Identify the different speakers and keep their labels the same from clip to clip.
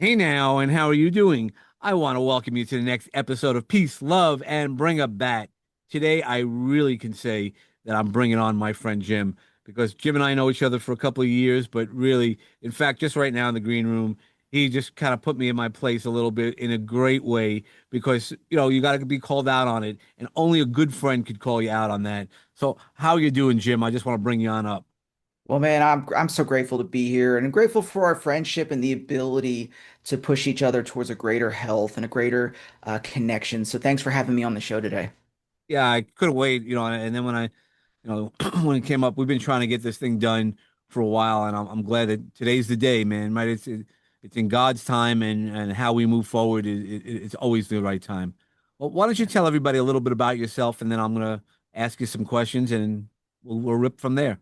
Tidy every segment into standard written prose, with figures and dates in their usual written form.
Speaker 1: Hey now, and how are you doing? I want to welcome you to the next episode of Peace, Love, and Bring a Bat. Today, I really can say that I'm bringing on my friend Jim because Jim and I know each other for a couple of years, but really, in fact, just right now in the green room, he just kind of put me in my place a little bit in a great way because, you got to be called out on it, and only a good friend could call you out on that. So, how you doing, Jim? I just want to bring you on up.
Speaker 2: Well, man, I'm so grateful to be here and I'm grateful for our friendship and the ability to push each other towards a greater health and a greater connection. So thanks for having me on the show today.
Speaker 1: Yeah, I couldn't wait, and then when it came up, we've been trying to get this thing done for a while, and I'm glad that today's the day, man. Right? It's in God's time, and how we move forward it's always the right time. Well, why don't you tell everybody a little bit about yourself, and then I'm gonna ask you some questions, and we'll rip from there.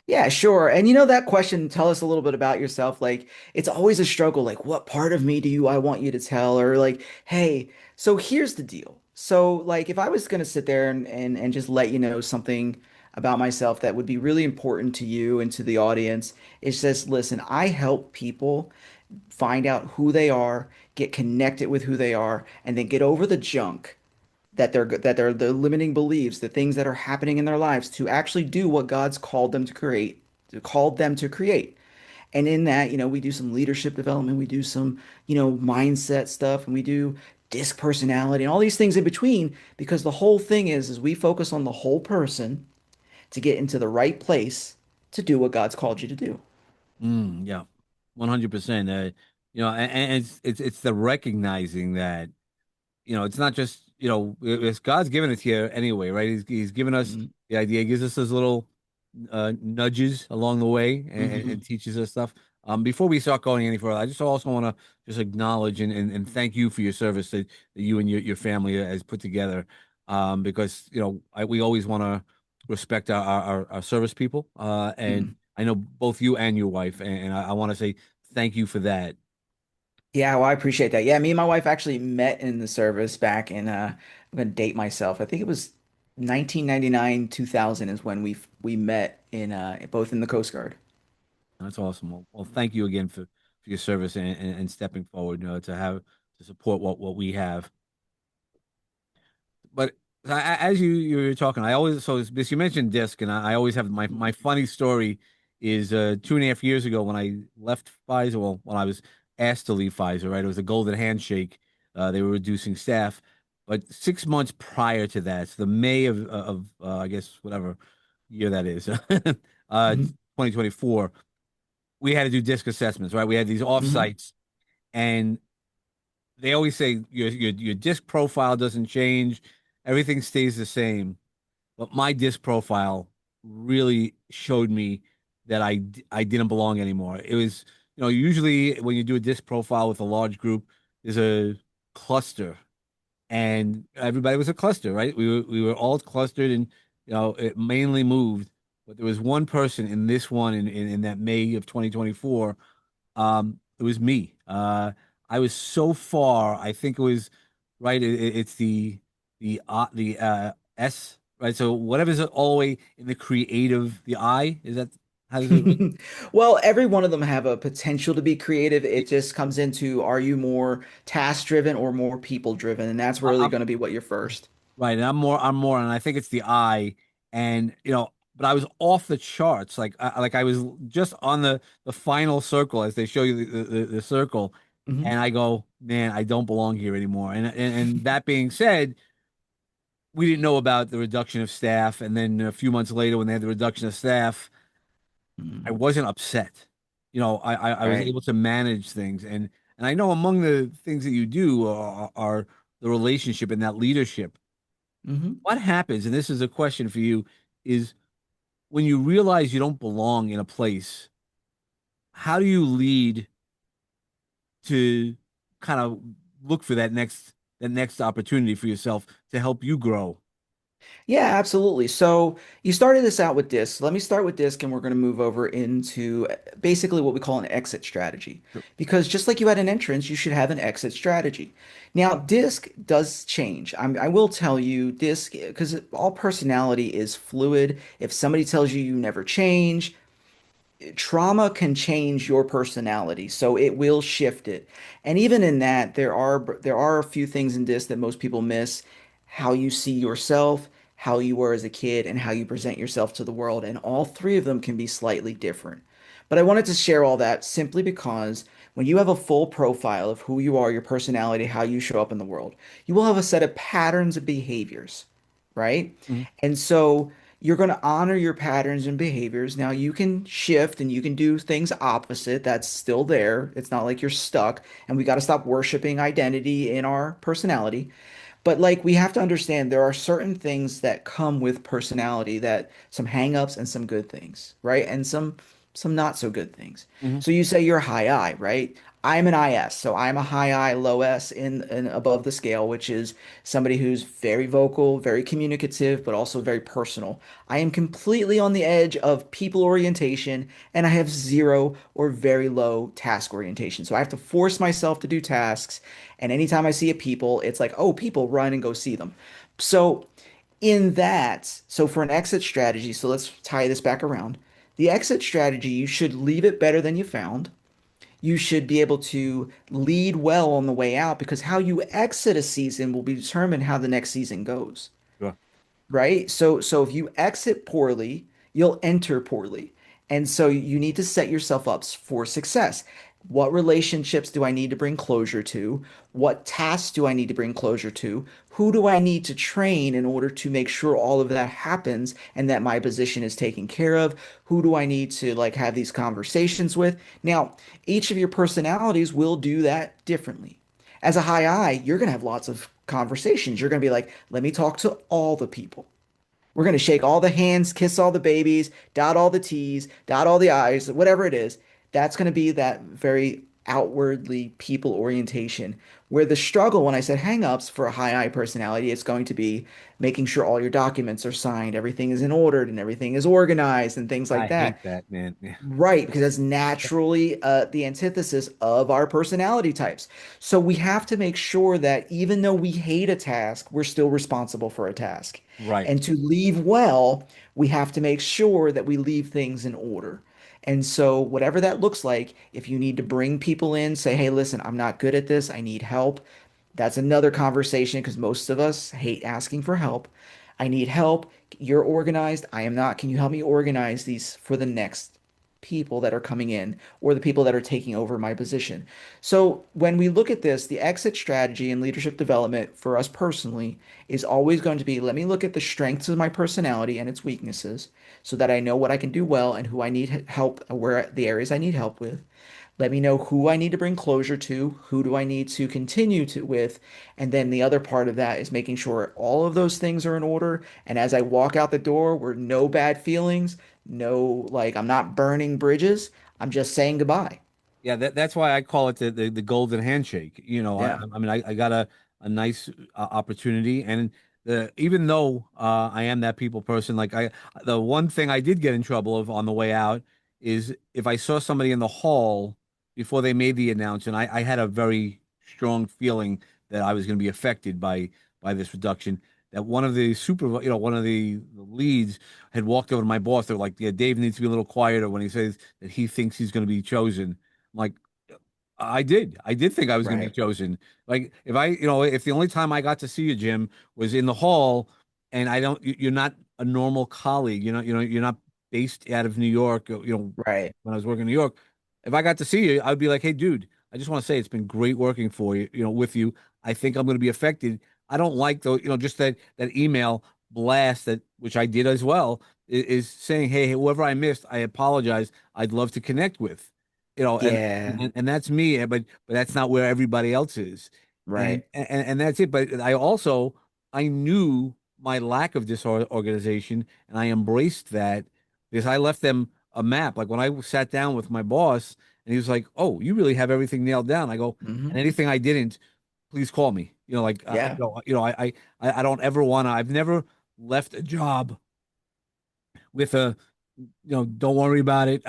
Speaker 2: Yeah, sure. And you know that question, tell us a little bit about yourself. Like it's always a struggle. Like what part of me do you I want you to tell? Or like, hey, so here's the deal. So like if I was gonna sit there and just let you know something about myself that would be really important to you and to the audience, it's just listen, I help people find out who they are, get connected with who they are, and then get over the junk that they're the limiting beliefs, the things that are happening in their lives to actually do what God's called them to create. And in that, we do some leadership development, we do some, mindset stuff, and we do disc personality and all these things in between because the whole thing is we focus on the whole person to get into the right place to do what God's called you to do.
Speaker 1: Yeah, 100%. And it's the recognizing that. It's not just, it's God's given it here anyway, right? He's given us
Speaker 2: Mhm.
Speaker 1: the idea, he gives us those little nudges along the way and
Speaker 2: Mhm.
Speaker 1: teaches us stuff. Before we start going any further, I just also want to just acknowledge and thank you for your service that you and your family has put together. Because, we always want to respect our service people. And
Speaker 2: Mhm.
Speaker 1: I know both you and your wife, and I want to say thank you for that.
Speaker 2: Yeah, well, I appreciate that. Yeah, me and my wife actually met in the service back in I'm gonna date myself. I think it was 1999, 2000 is when we met in both in the Coast Guard.
Speaker 1: That's awesome. Well, thank you again for your service and stepping forward, to support what we have. But as you were talking, I always this you mentioned disc, and I always have my funny story is 2.5 years ago when I left Pfizer. Well, when I was asked to leave Pfizer, right? It was a golden handshake. They were reducing staff, but 6 months prior to that, so the May of I guess whatever year that is,
Speaker 2: Mhm.
Speaker 1: 2024, we had to do disc assessments, right? We had these off
Speaker 2: Hmm.
Speaker 1: sites, and they always say your disc profile doesn't change, everything stays the same. But my disc profile really showed me that I didn't belong anymore. It was, usually when you do a disc profile with a large group, there's a cluster, and everybody was a cluster, right? We were all clustered, and it mainly moved. But there was one person in this one in that May of 2024. It was me. I was so far. I think it was right. It's the S, right. So whatever's all the way in the creative, the I, is that how does it?
Speaker 2: Well, every one of them have a potential to be creative. It just comes into are you more task driven or more people driven? And that's really
Speaker 1: I'm
Speaker 2: going to be what you're first.
Speaker 1: right, and I'm more, and I think it's the I, and but I was off the charts. Like I was just on the final circle as they show you the circle,
Speaker 2: Hmm.
Speaker 1: and I go, man, I don't belong here anymore. And that being said, we didn't know about the reduction of staff. And then a few months later, when they had the reduction of staff, I wasn't upset. I was
Speaker 2: Right.
Speaker 1: able to manage things. And I know among the things that you do are the relationship and that leadership.
Speaker 2: Hmm.
Speaker 1: What happens, and this is a question for you, is when you realize you don't belong in a place, how do you lead to kind of look for that next opportunity for yourself to help you grow?
Speaker 2: Yeah, absolutely. So you started this out with disc. Let me start with disc, and we're going to move over into basically what we call an exit strategy. Because just like you had an entrance, you should have an exit strategy. Now, disc does change. I will tell you, disc, because all personality is fluid. If somebody tells you you never change, trauma can change your personality, so it will shift it. And even in that, there are a few things in this that most people miss: how you see yourself, how you were as a kid, and how you present yourself to the world. And all three of them can be slightly different. But I wanted to share all that simply because when you have a full profile of who you are, your personality, how you show up in the world, you will have a set of patterns of behaviors, right?
Speaker 1: Mhm.
Speaker 2: And so you're going to honor your patterns and behaviors. Now you can shift and you can do things opposite. That's still there. It's not like you're stuck. And we got to stop worshiping identity in our personality. But like we have to understand there are certain things that come with personality, that some hangups and some good things, right? And some not so good things.
Speaker 1: Mhm.
Speaker 2: So you say you're high I, right? I'm an IS, so I'm a high I, low S in above the scale, which is somebody who's very vocal, very communicative, but also very personal. I am completely on the edge of people orientation, and I have zero or very low task orientation. So I have to force myself to do tasks, and anytime I see a people, it's like, oh, people, run and go see them. So in that, so for an exit strategy, so let's tie this back around. The exit strategy, you should leave it better than you found. You should be able to lead well on the way out, because how you exit a season will be determined how the next season goes,
Speaker 1: Sure.
Speaker 2: right? So if you exit poorly, you'll enter poorly. And so you need to set yourself up for success. What relationships do I need to bring closure to? What tasks do I need to bring closure to? Who do I need to train in order to make sure all of that happens and that my position is taken care of? Who do I need to like have these conversations with? Now, each of your personalities will do that differently. As a high I, you're going to have lots of conversations. You're going to be like, let me talk to all the people. We're going to shake all the hands, kiss all the babies, dot all the T's, dot all the I's, whatever it is. That's going to be that very outwardly people orientation. Where the struggle, when I said hangups for a high I personality, it's going to be making sure all your documents are signed, everything is in order, and everything is organized, and things like
Speaker 1: I
Speaker 2: that.
Speaker 1: hate that, man. Yeah.
Speaker 2: Right, because that's naturally the antithesis of our personality types. So we have to make sure that even though we hate a task, we're still responsible for a task.
Speaker 1: Right.
Speaker 2: And to leave well, we have to make sure that we leave things in order. And so, whatever that looks like, if you need to bring people in, say, hey, listen, I'm not good at this, I need help. That's another conversation because most of us hate asking for help. I need help. You're organized. I am not. Can you help me organize these for the next people that are coming in or the people that are taking over my position? So, when we look at this, the exit strategy and leadership development for us personally is always going to be, let me look at the strengths of my personality and its weaknesses so that I know what I can do well and who I need help, where the areas I need help with. Let me know who I need to bring closure to, who do I need to continue to with, and then the other part of that is making sure all of those things are in order. And as I walk out the door, where no bad feelings, no like I'm not burning bridges, I'm just saying goodbye.
Speaker 1: Yeah, that's why I call it the golden handshake.
Speaker 2: Yeah.
Speaker 1: I mean, I got a nice opportunity, and even though I am that people person, like the one thing I did get in trouble of on the way out is if I saw somebody in the hall before they made the announcement, I had a very strong feeling that I was going to be affected by this reduction. That one of the one of the leads had walked over to my boss. They're like, "Yeah, Dave needs to be a little quieter when he says that he thinks he's going to be chosen." Like, I did think I was going to be
Speaker 2: Right.
Speaker 1: chosen. Like, if the only time I got to see you, Jim, was in the hall, and you're not a normal colleague. You're not based out of New York.
Speaker 2: Right.
Speaker 1: When I was working in New York, if I got to see you, I'd be like, hey, dude, I just want to say it's been great working for you. With you. I think I'm going to be affected. I don't like just that email blast which I did as well, is saying, hey, whoever I missed, I apologize. I'd love to connect with and
Speaker 2: Yeah.
Speaker 1: and that's me, but that's not where everybody else is, and
Speaker 2: Right.
Speaker 1: and that's it. But I knew my lack of disorganization, and I embraced that because I left them a map. Like when I sat down with my boss, and he was like, "Oh, you really have everything nailed down." I go, "And
Speaker 2: Hmm.
Speaker 1: anything I didn't, please call me." Like
Speaker 2: Yeah.
Speaker 1: I don't ever want to. I've never left a job with don't worry about it.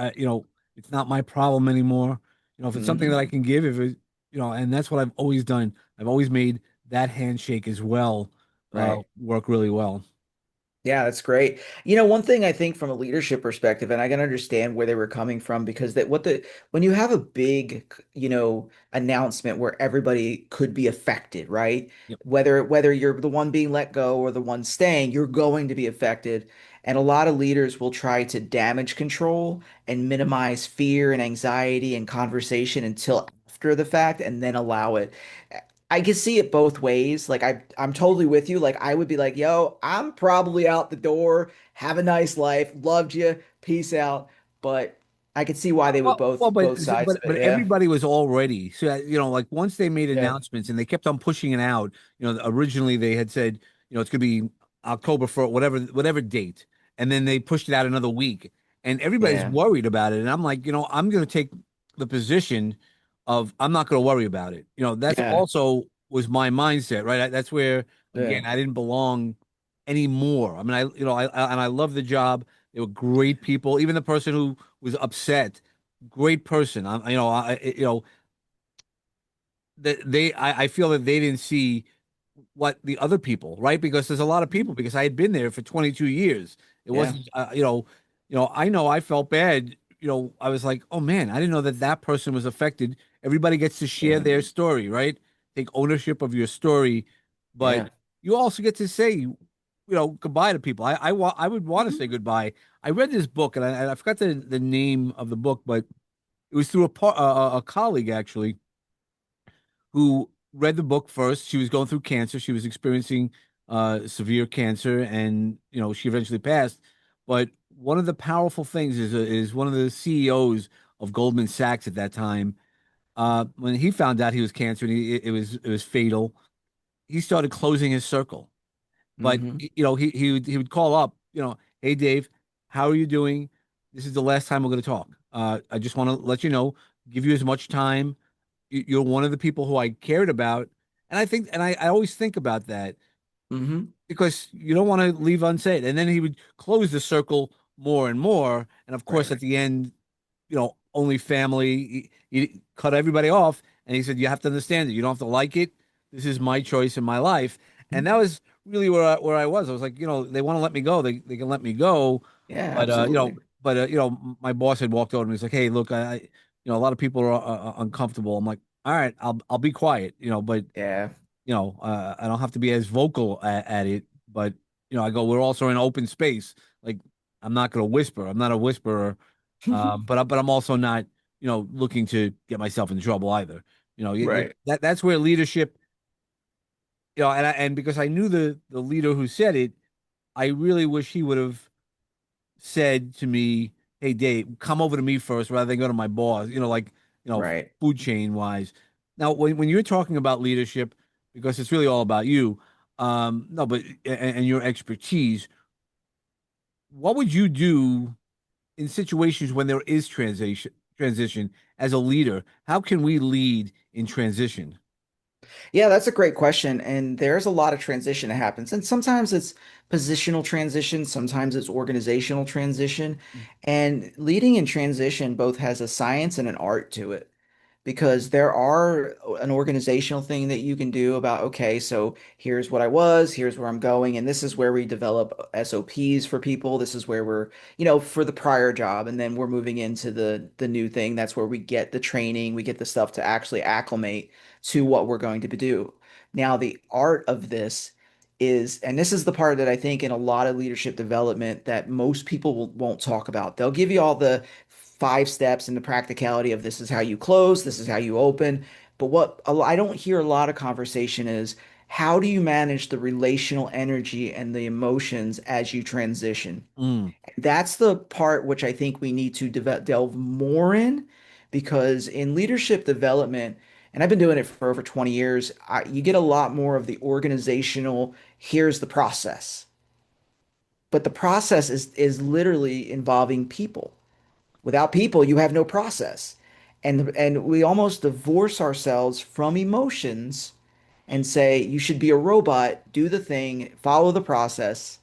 Speaker 1: It's not my problem anymore. If it's something
Speaker 2: Hmm.
Speaker 1: that I can give, if it, and that's what I've always done. I've always made that handshake as well,
Speaker 2: Right.
Speaker 1: work really well.
Speaker 2: Yeah, that's great. You know, one thing I think from a leadership perspective, and I can understand where they were coming from because that what the when you have a big, announcement where everybody could be affected, right?
Speaker 1: Yep.
Speaker 2: Whether you're the one being let go or the one staying, you're going to be affected. And a lot of leaders will try to damage control and minimize fear and anxiety and conversation until after the fact and then allow it. I can see it both ways. Like I'm totally with you. Like I would be like, "Yo, I'm probably out the door. Have a nice life. Loved you. Peace out." But I could see why they would
Speaker 1: Well,
Speaker 2: both sides of it.
Speaker 1: but
Speaker 2: Yeah.
Speaker 1: everybody was all ready. So like once they made
Speaker 2: Yeah.
Speaker 1: announcements and they kept on pushing it out. Originally they had said, it's going to be October for whatever date, and then they pushed it out another week, and everybody's
Speaker 2: Yeah.
Speaker 1: worried about it. And I'm like, I'm going to take the position of I'm not going to worry about it. That's
Speaker 2: Yeah.
Speaker 1: also was my mindset, right? That's where again
Speaker 2: Yeah.
Speaker 1: I didn't belong anymore. I mean, and I love the job. They were great people. Even the person who was upset, great person. That I feel that they didn't see what the other people, right? Because there's a lot of people.
Speaker 2: Mhm.
Speaker 1: Because I had been there for 22 years. It
Speaker 2: Yeah.
Speaker 1: wasn't, I know I felt bad. I was like, oh man, I didn't know that that person was affected. Everybody gets to share
Speaker 2: Yeah.
Speaker 1: their story, right? Take ownership of your story, but
Speaker 2: Yeah.
Speaker 1: you also get to say, goodbye to people. I would want to
Speaker 2: Mhm.
Speaker 1: say goodbye. I read this book, and I forgot the name of the book, but it was through a colleague actually who read the book first. She was going through cancer. She was experiencing severe cancer, and she eventually passed. But one of the powerful things is one of the CEOs of Goldman Sachs at that time. When he found out he was cancer and it was fatal, he started closing his circle. But
Speaker 2: Hmm.
Speaker 1: he would call up, hey Dave, how are you doing? This is the last time we're going to talk. I just want to let you know, give you as much time. You're one of the people who I cared about, and I always think about that
Speaker 2: Hmm.
Speaker 1: because you don't want to leave unsaid. And then he would close the circle more and more, and of course
Speaker 2: Right.
Speaker 1: at the end, only family. He cut everybody off, and he said, "You have to understand it. You don't have to like it. This is my choice in my life." And that was really where I was. I was like, they want to let me go. They can let me go,
Speaker 2: Yeah,
Speaker 1: but
Speaker 2: absolutely.
Speaker 1: my boss had walked over and he's like, "Hey, look, a lot of people are uncomfortable." I'm like, "All right, I'll be quiet," but
Speaker 2: Yeah.
Speaker 1: I don't have to be as vocal at it, but I go, we're also in open space. Like, I'm not going to whisper. I'm not a whisperer, but I'm also not, looking to get myself in trouble either.
Speaker 2: Right.
Speaker 1: That's where leadership, and because I knew the leader who said it, I really wish he would have said to me, "Hey, Dave, come over to me first rather than go to my boss." Like
Speaker 2: Right.
Speaker 1: food chain wise. Now, when you're talking about leadership, because it's really all about you, no, but and your expertise, what would you do in situations when there is transition as a leader? How can we lead in transition?
Speaker 2: Yeah, that's a great question. And there's a lot of transition that happens. And sometimes it's positional transition, sometimes it's organizational transition. And leading in transition both has a science and an art to it because there are an organizational thing that you can do about, okay, so here's what I was, here's where I'm going, and this is where we develop SOPs for people. This is where we're, for the prior job, and then we're moving into the new thing. That's where we get the training, we get the stuff to actually acclimate to what we're going to do. Now, the art of this is, and this is the part that I think in a lot of leadership development that most people won't talk about. They'll give you all the 5 steps and the practicality of this is how you close, this is how you open. But what I don't hear a lot of conversation is how do you manage the relational energy and the emotions as you transition?
Speaker 1: Mm,
Speaker 2: That's the part which I think we need to delve more in because in leadership development, and I've been doing it for over 20 years, you get a lot more of the organizational, here's the process. But the process is literally involving people. Without people, you have no process. And we almost divorce ourselves from emotions and say you should be a robot, do the thing, follow the process,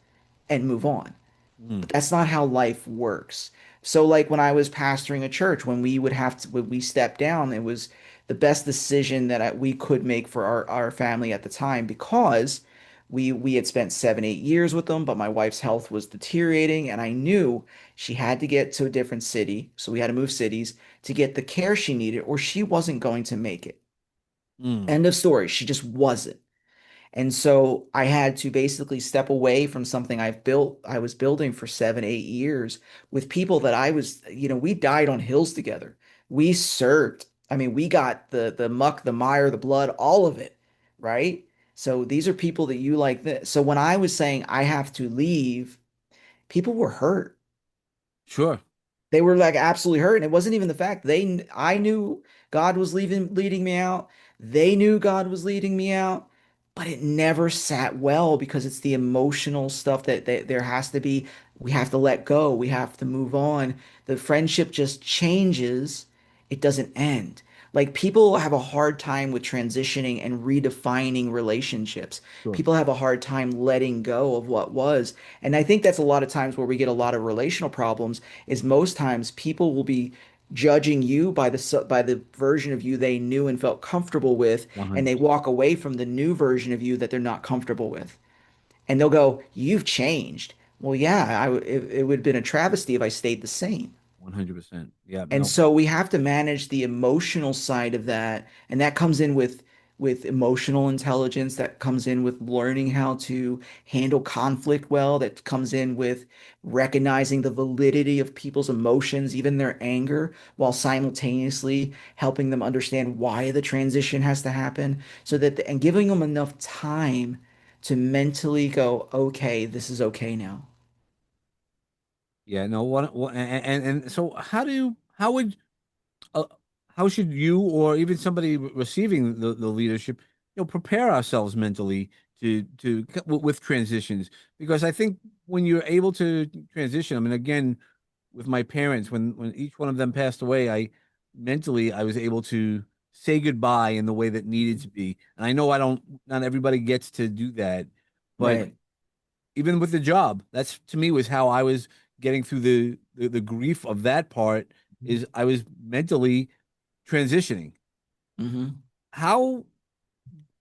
Speaker 2: and move on.
Speaker 1: mm,
Speaker 2: But that's not how life works. So like when I was pastoring a church, when we stepped down, it was the best decision that we could make for our family at the time because We had spent 7, 8 years with them, but my wife's health was deteriorating, and I knew she had to get to a different city. So we had to move cities to get the care she needed, or she wasn't going to make it.
Speaker 1: Mm,
Speaker 2: End of story. She just wasn't. And so I had to basically step away from something I was building for 7, 8 years with people that we died on hills together. We served. I mean, we got the muck, the mire, the blood, all of it, right? So these are people that you like this. So when I was saying I have to leave, people were hurt.
Speaker 1: sure.
Speaker 2: They were like absolutely hurt. And it wasn't even the fact I knew God was leading me out. They knew God was leading me out, but it never sat well because it's the emotional stuff that there has to be. We have to let go. We have to move on. The friendship just changes. It doesn't end. Like people have a hard time with transitioning and redefining relationships.
Speaker 1: Sure.
Speaker 2: People have a hard time letting go of what was. And I think that's a lot of times where we get a lot of relational problems is most times people will be judging you by the version of you they knew and felt comfortable with, and they
Speaker 1: 100%.
Speaker 2: walk away from the new version of you that they're not comfortable with. And they'll go, "You've changed." Well, yeah, it would have been a travesty if I stayed the same.
Speaker 1: 100%. Yeah,
Speaker 2: And
Speaker 1: no,
Speaker 2: so we have to manage the emotional side of that, and that comes in with emotional intelligence, that comes in with learning how to handle conflict well, that comes in with recognizing the validity of people's emotions, even their anger, while simultaneously helping them understand why the transition has to happen, and giving them enough time to mentally go, okay, this is okay now.
Speaker 1: yeah, no, what and so how would uh, how should you or even somebody receiving the leadership, prepare ourselves mentally with transitions? Because I think when you're able to transition, I mean, again, with my parents, when each one of them passed away, I was able to say goodbye in the way that needed to be. And I know not everybody gets to do that, but
Speaker 2: Right.
Speaker 1: even with the job, that's to me was how I was getting through the grief of that part is I was mentally transitioning.
Speaker 2: Hmm.
Speaker 1: How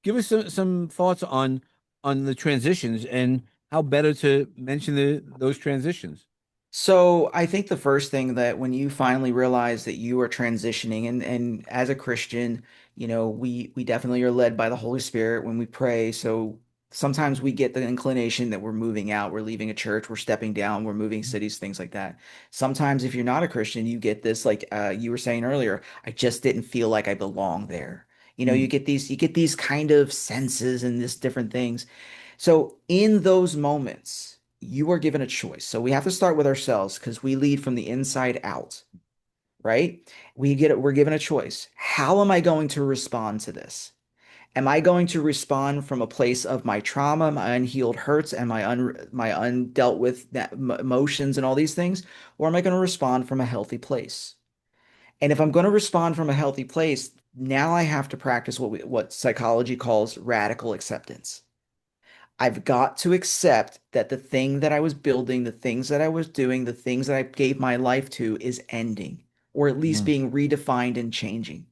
Speaker 1: give us some thoughts on the transitions and how better to mention those transitions.
Speaker 2: So I think the first thing that when you finally realize that you are transitioning and as a Christian, we definitely are led by the Holy Spirit when we pray. So sometimes we get the inclination that we're moving out, we're leaving a church, we're stepping down, we're moving cities, things like that. Sometimes if you're not a Christian, you get this like you were saying earlier, I just didn't feel like I belong there.
Speaker 1: Mm,
Speaker 2: You get these kind of senses and this different things. So in those moments, you are given a choice. So we have to start with ourselves because we lead from the inside out, right? We're given a choice. How am I going to respond to this? Am I going to respond from a place of my trauma, my unhealed hurts, and my undealt with emotions and all these things, or am I going to respond from a healthy place? And if I'm going to respond from a healthy place, now I have to practice what psychology calls radical acceptance. I've got to accept that the thing that I was building, the things that I was doing, the things that I gave my life to is ending, or at least
Speaker 1: mm,
Speaker 2: being redefined and changing.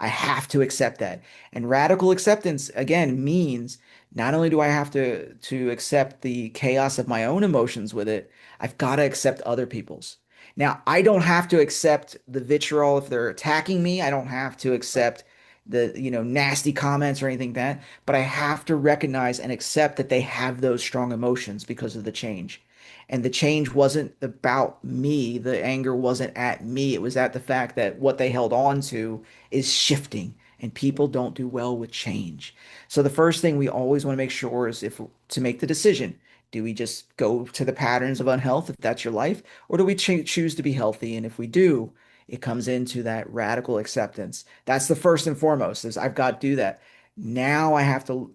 Speaker 2: I have to accept that. And radical acceptance again means not only do I have to accept the chaos of my own emotions with it, I've got to accept other people's. Now, I don't have to accept the vitriol if they're attacking me. I don't have to accept the, nasty comments or anything like that, but I have to recognize and accept that they have those strong emotions because of the change. And the change wasn't about me. The anger wasn't at me. It was at the fact that what they held on to is shifting and people don't do well with change. So the first thing we always want to make sure is if to make the decision, do we just go to the patterns of unhealth if that's your life, or do we choose to be healthy? And if we do, it comes into that radical acceptance. That's the first and foremost is I've got to do that. Now I have to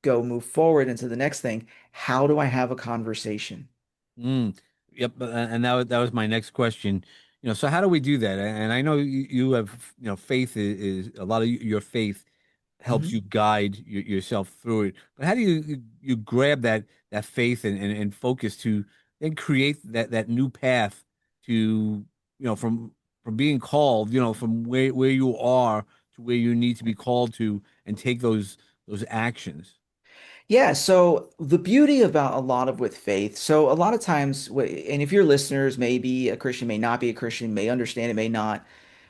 Speaker 2: go move forward into the next thing. How do I have a conversation?
Speaker 1: mm. Yep, and that was my next question. So how do we do that? And I know you have, faith is a lot of your faith helps
Speaker 2: Mhm.
Speaker 1: you guide yourself through it. But how do you grab that faith and focus to then create that new path to, from being called, from where you are to where you need to be called to and take those actions.
Speaker 2: Yeah, so the beauty about a lot of with faith, so a lot of times, and if your listeners may be a Christian, may not be a Christian, may understand it, may not,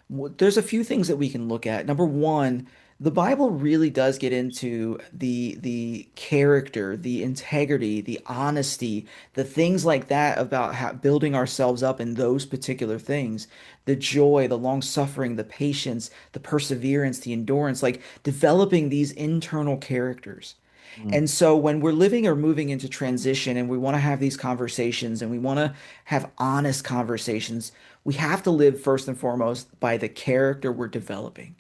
Speaker 2: there's a few things that we can look at. Number one, the Bible really does get into the character, the integrity, the honesty, the things like that about how, building ourselves up in those particular things, the joy, the long suffering, the patience, the perseverance, the endurance, like developing these internal characters.
Speaker 1: Mm,
Speaker 2: And so when we're living or moving into transition and we want to have these conversations and we want to have honest conversations, we have to live first and foremost by the character we're developing.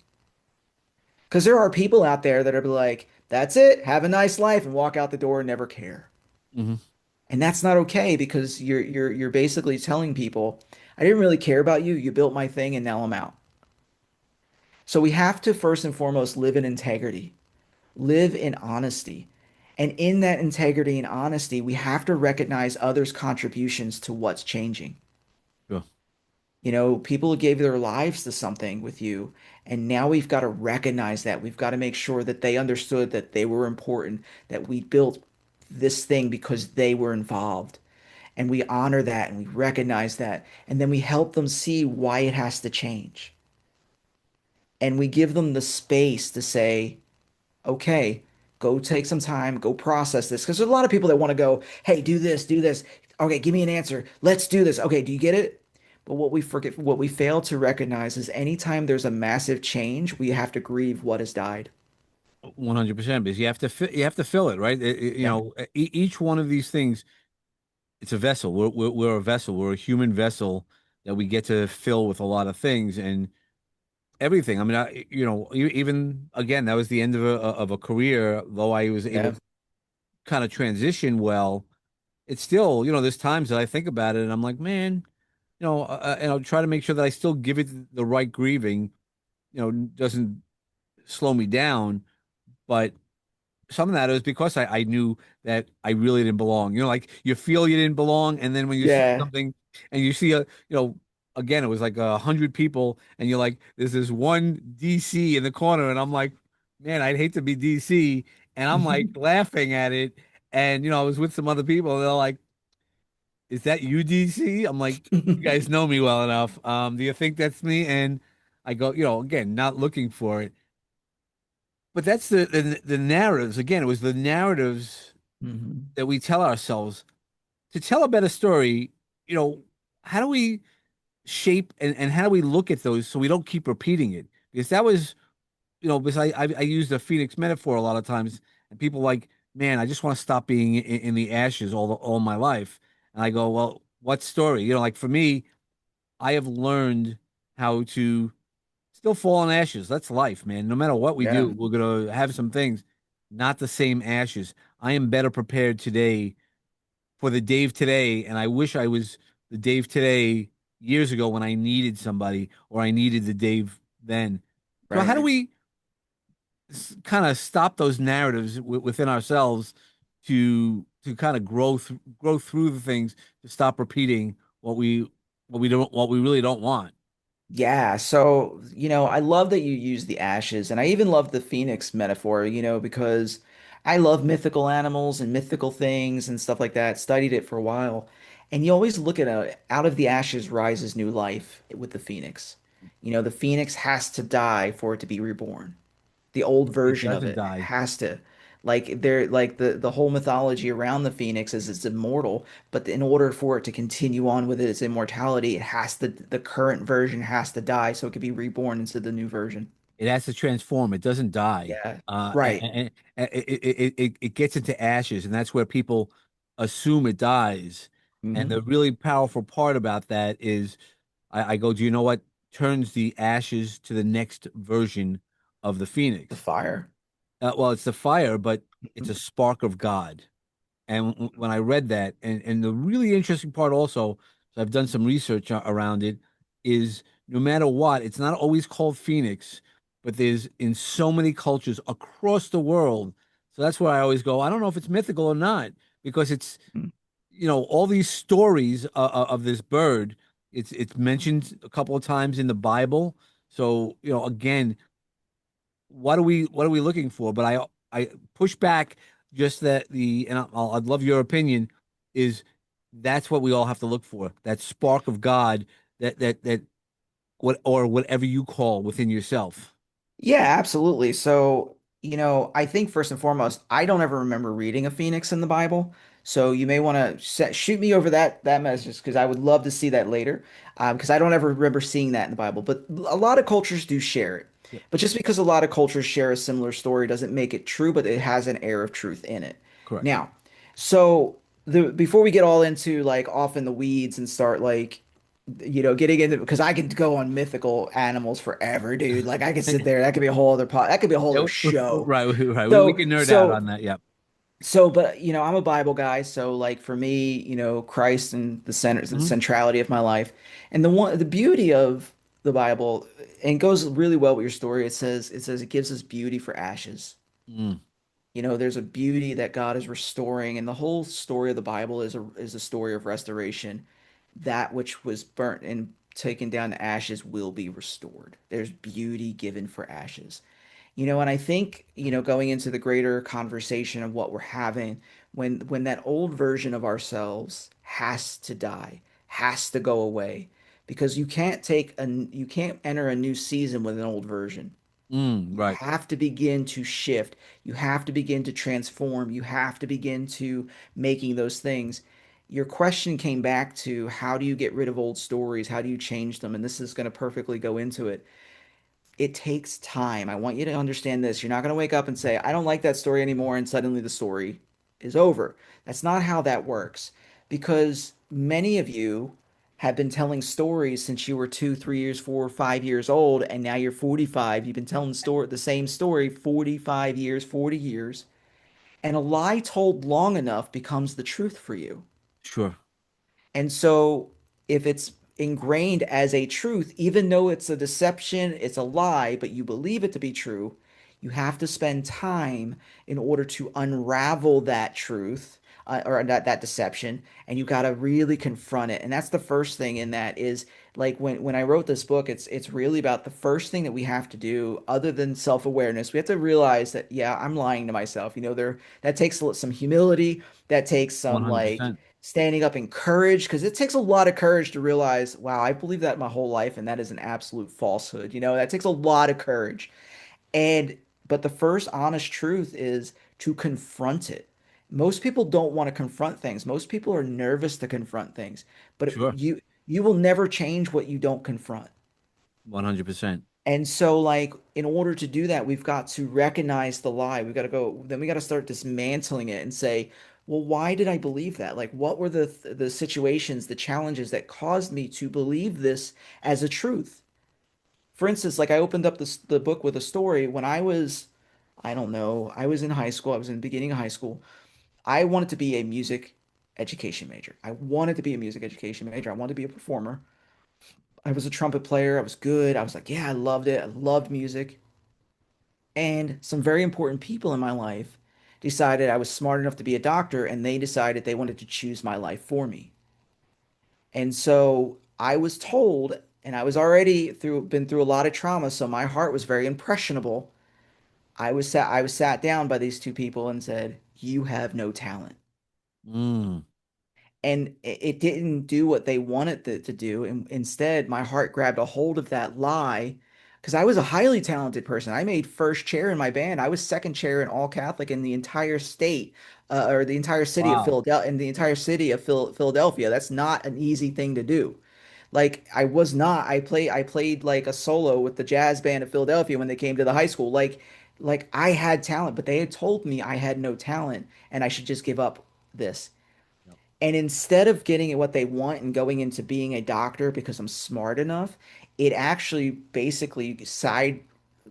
Speaker 2: Because there are people out there that are like, that's it, have a nice life and walk out the door and never care.
Speaker 1: hmm
Speaker 2: And that's not okay because you're basically telling people, I didn't really care about you. You built my thing and now I'm out. So we have to first and foremost live in integrity, live in honesty. And in that integrity and honesty, we have to recognize others' contributions to what's changing.
Speaker 1: Sure.
Speaker 2: You know, people gave their lives to something with you, and now we've got to recognize that. We've got to make sure that they understood that they were important, that we built this thing because they were involved. And we honor that and we recognize that. And then we help them see why it has to change. And we give them the space to say, okay, go take some time, go process this. Because there's a lot of people that want to go, hey, do this, do this. Okay, give me an answer. Let's do this. Okay, do you get it? But what we forget, what we fail to recognize is anytime there's a massive change, we have to grieve what has died.
Speaker 1: 100%, because you have to fill it, right?
Speaker 2: Yeah.
Speaker 1: Each one of these things, it's a vessel. We're a vessel. We're a human vessel that we get to fill with a lot of things and everything. I mean, even again, that was the end of a career. Though I was able
Speaker 2: Yeah.
Speaker 1: to kind of transition well, it's still, there's times that I think about it and I'm like, man, and I'll try to make sure that I still give it the right grieving. Doesn't slow me down, but some of that is because I knew that I really didn't belong. Like you feel you didn't belong, and then when you see
Speaker 2: Yeah.
Speaker 1: something and you see again, it was like 100 people, and you're like, there's this one DC in the corner, and I'm like, man, I'd hate to be DC, and I'm like laughing at it, and I was with some other people, and they're like, is that you, DC? I'm like, you guys know me well enough. Do you think that's me? And I go, again, not looking for it. But that's the narratives. Again, it was the narratives
Speaker 2: Mhm.
Speaker 1: that we tell ourselves to tell a better story. You know, how do we shape and how do we look at those so we don't keep repeating it? Because that was, because I use the Phoenix metaphor a lot of times, and people like, man, I just want to stop being in the ashes all my life. And I go, well, what story? Like for me, I have learned how to still fall in ashes. That's life, man. No matter what we
Speaker 2: Yeah.
Speaker 1: do, we're gonna have some things, not the same ashes. I am better prepared today for the Dave today, and I wish I was the Dave today years ago when I needed somebody or I needed the Dave then. So how do
Speaker 2: Right.
Speaker 1: we kind of stop those narratives within ourselves to kind of grow through the things to stop repeating what we really don't want?
Speaker 2: Yeah, so, I love that you use the ashes, and I even love the phoenix metaphor, because I love mythical animals and mythical things and stuff like that. Studied it for a while. And you always look at out of the ashes rises new life with the phoenix. The phoenix has to die for it to be reborn. The old
Speaker 1: It
Speaker 2: version of
Speaker 1: doesn't
Speaker 2: it
Speaker 1: die.
Speaker 2: has to, like the whole mythology around the phoenix is it's immortal, but in order for it to continue on with its immortality, the current version has to die so it could be reborn into the new version.
Speaker 1: It has to transform. It doesn't die.
Speaker 2: Yeah.
Speaker 1: And,
Speaker 2: Right.
Speaker 1: it gets into ashes, and that's where people assume it dies. And
Speaker 2: Hmm.
Speaker 1: the really powerful part about that is, I go, do you know what turns the ashes to the next version of the
Speaker 2: The
Speaker 1: phoenix?
Speaker 2: fire.
Speaker 1: Well, it's the fire, but it's
Speaker 2: Mhm.
Speaker 1: a spark of God. And when I read that, and the really interesting part also, so I've done some research around it, is no matter what, it's not always called Phoenix, but there's in so many cultures across the world. So that's where I always go, I don't know if it's mythical or not, because it's, all these stories of this bird. It's mentioned a couple of times in the Bible. So, again, what are we looking for? But I push back just that I'd love your opinion, is that's what we all have to look for. That spark of God, that what or whatever you call within yourself.
Speaker 2: Yeah, absolutely. So, I think first and foremost, I don't ever remember reading a phoenix in the Bible. So you may want to shoot me over that message because I would love to see that later. Because I don't ever remember seeing that in the Bible. But a lot of cultures do share it.
Speaker 1: Yep,
Speaker 2: But just because a lot of cultures share a similar story doesn't make it true, but it has an air of truth in it.
Speaker 1: correct.
Speaker 2: Now, so the before we get all into like off in the weeds and start like getting into because I could go on mythical animals forever, dude. Like I could sit there. That could be a whole other that could be a whole other
Speaker 1: Yep,
Speaker 2: show.
Speaker 1: right, right. We
Speaker 2: So,
Speaker 1: can nerd out
Speaker 2: so,
Speaker 1: on that. Yep.
Speaker 2: but I'm a Bible guy. So, like for me, Christ and the
Speaker 1: Hmm.
Speaker 2: centrality of my life, and the beauty of the Bible, and it goes really well with your story. It says it gives us beauty for ashes.
Speaker 1: Mm,
Speaker 2: There's a beauty that God is restoring, and the whole story of the Bible is a story of restoration. That which was burnt and taken down to ashes will be restored. There's beauty given for ashes. And I think, going into the greater conversation of what we're having, when that old version of ourselves has to die, has to go away, because you can't enter a new season with an old version. You
Speaker 1: right.
Speaker 2: have to begin to shift. You have to begin to transform. You have to begin to making those things. Your question came back to how do you get rid of old stories? How do you change them? And this is going to perfectly go into it. It takes time. I want you to understand this. You're not going to wake up and say, I don't like that story anymore, and suddenly the story is over. That's not how that works because many of you have been telling stories since you were 2, 3 years, 4, 5 years old, and now you're 45. You've been telling the same story 45 years, 40 years, and a lie told long enough becomes the truth for you.
Speaker 1: Sure.
Speaker 2: And so, if it's ingrained as a truth, even though it's a deception, it's a lie, but you believe it to be true, you have to spend time in order to unravel that truth or that deception, and you got to really confront it. And that's the first thing in that is like when I wrote this book, it's really about the first thing that we have to do, other than self-awareness. We have to realize that, yeah, I'm lying to myself. That takes some humility, that takes some like
Speaker 1: 100%.
Speaker 2: standing up in courage because it takes a lot of courage to realize, wow, I believe that my whole life and that is an absolute falsehood. That takes a lot of courage. And but the first honest truth is to confront it. Most people don't want to confront things. Most people are nervous to confront things. But
Speaker 1: Sure.
Speaker 2: you will never change what you don't confront.
Speaker 1: 100%.
Speaker 2: And so, like, in order to do that, we've got to recognize the lie. Then we got to start dismantling it and say, well, why did I believe that? Like, what were the situations, the challenges that caused me to believe this as a truth? For instance, like I opened up the book with a story when I don't know, I was in high school. I was in the beginning of high school. I wanted to be a music education major. I wanted to be a music education major. I wanted to be a performer. I was a trumpet player. I was good. I was like, yeah, I loved it. I loved music. And some very important people in my life decided I was smart enough to be a doctor, and they decided they wanted to choose my life for me. And so I was told, and I was already been through a lot of trauma, so my heart was very impressionable. I was sat down by these two people and said, "You have no talent."
Speaker 1: Mm,
Speaker 2: And it didn't do what they wanted it to do. And instead, my heart grabbed a hold of that lie because I was a highly talented person. I made first chair in my band. I was second chair in all Catholic in the entire state, or the entire city of
Speaker 1: wow.
Speaker 2: Philadelphia. In the entire city of Philadelphia, that's not an easy thing to do. Like I was not. I played like a solo with the jazz band of Philadelphia when they came to the high school. Like I had talent, but they had told me I had no talent and I should just give up this.
Speaker 1: Yep.
Speaker 2: And instead of getting what they want and going into being a doctor because I'm smart enough, it actually basically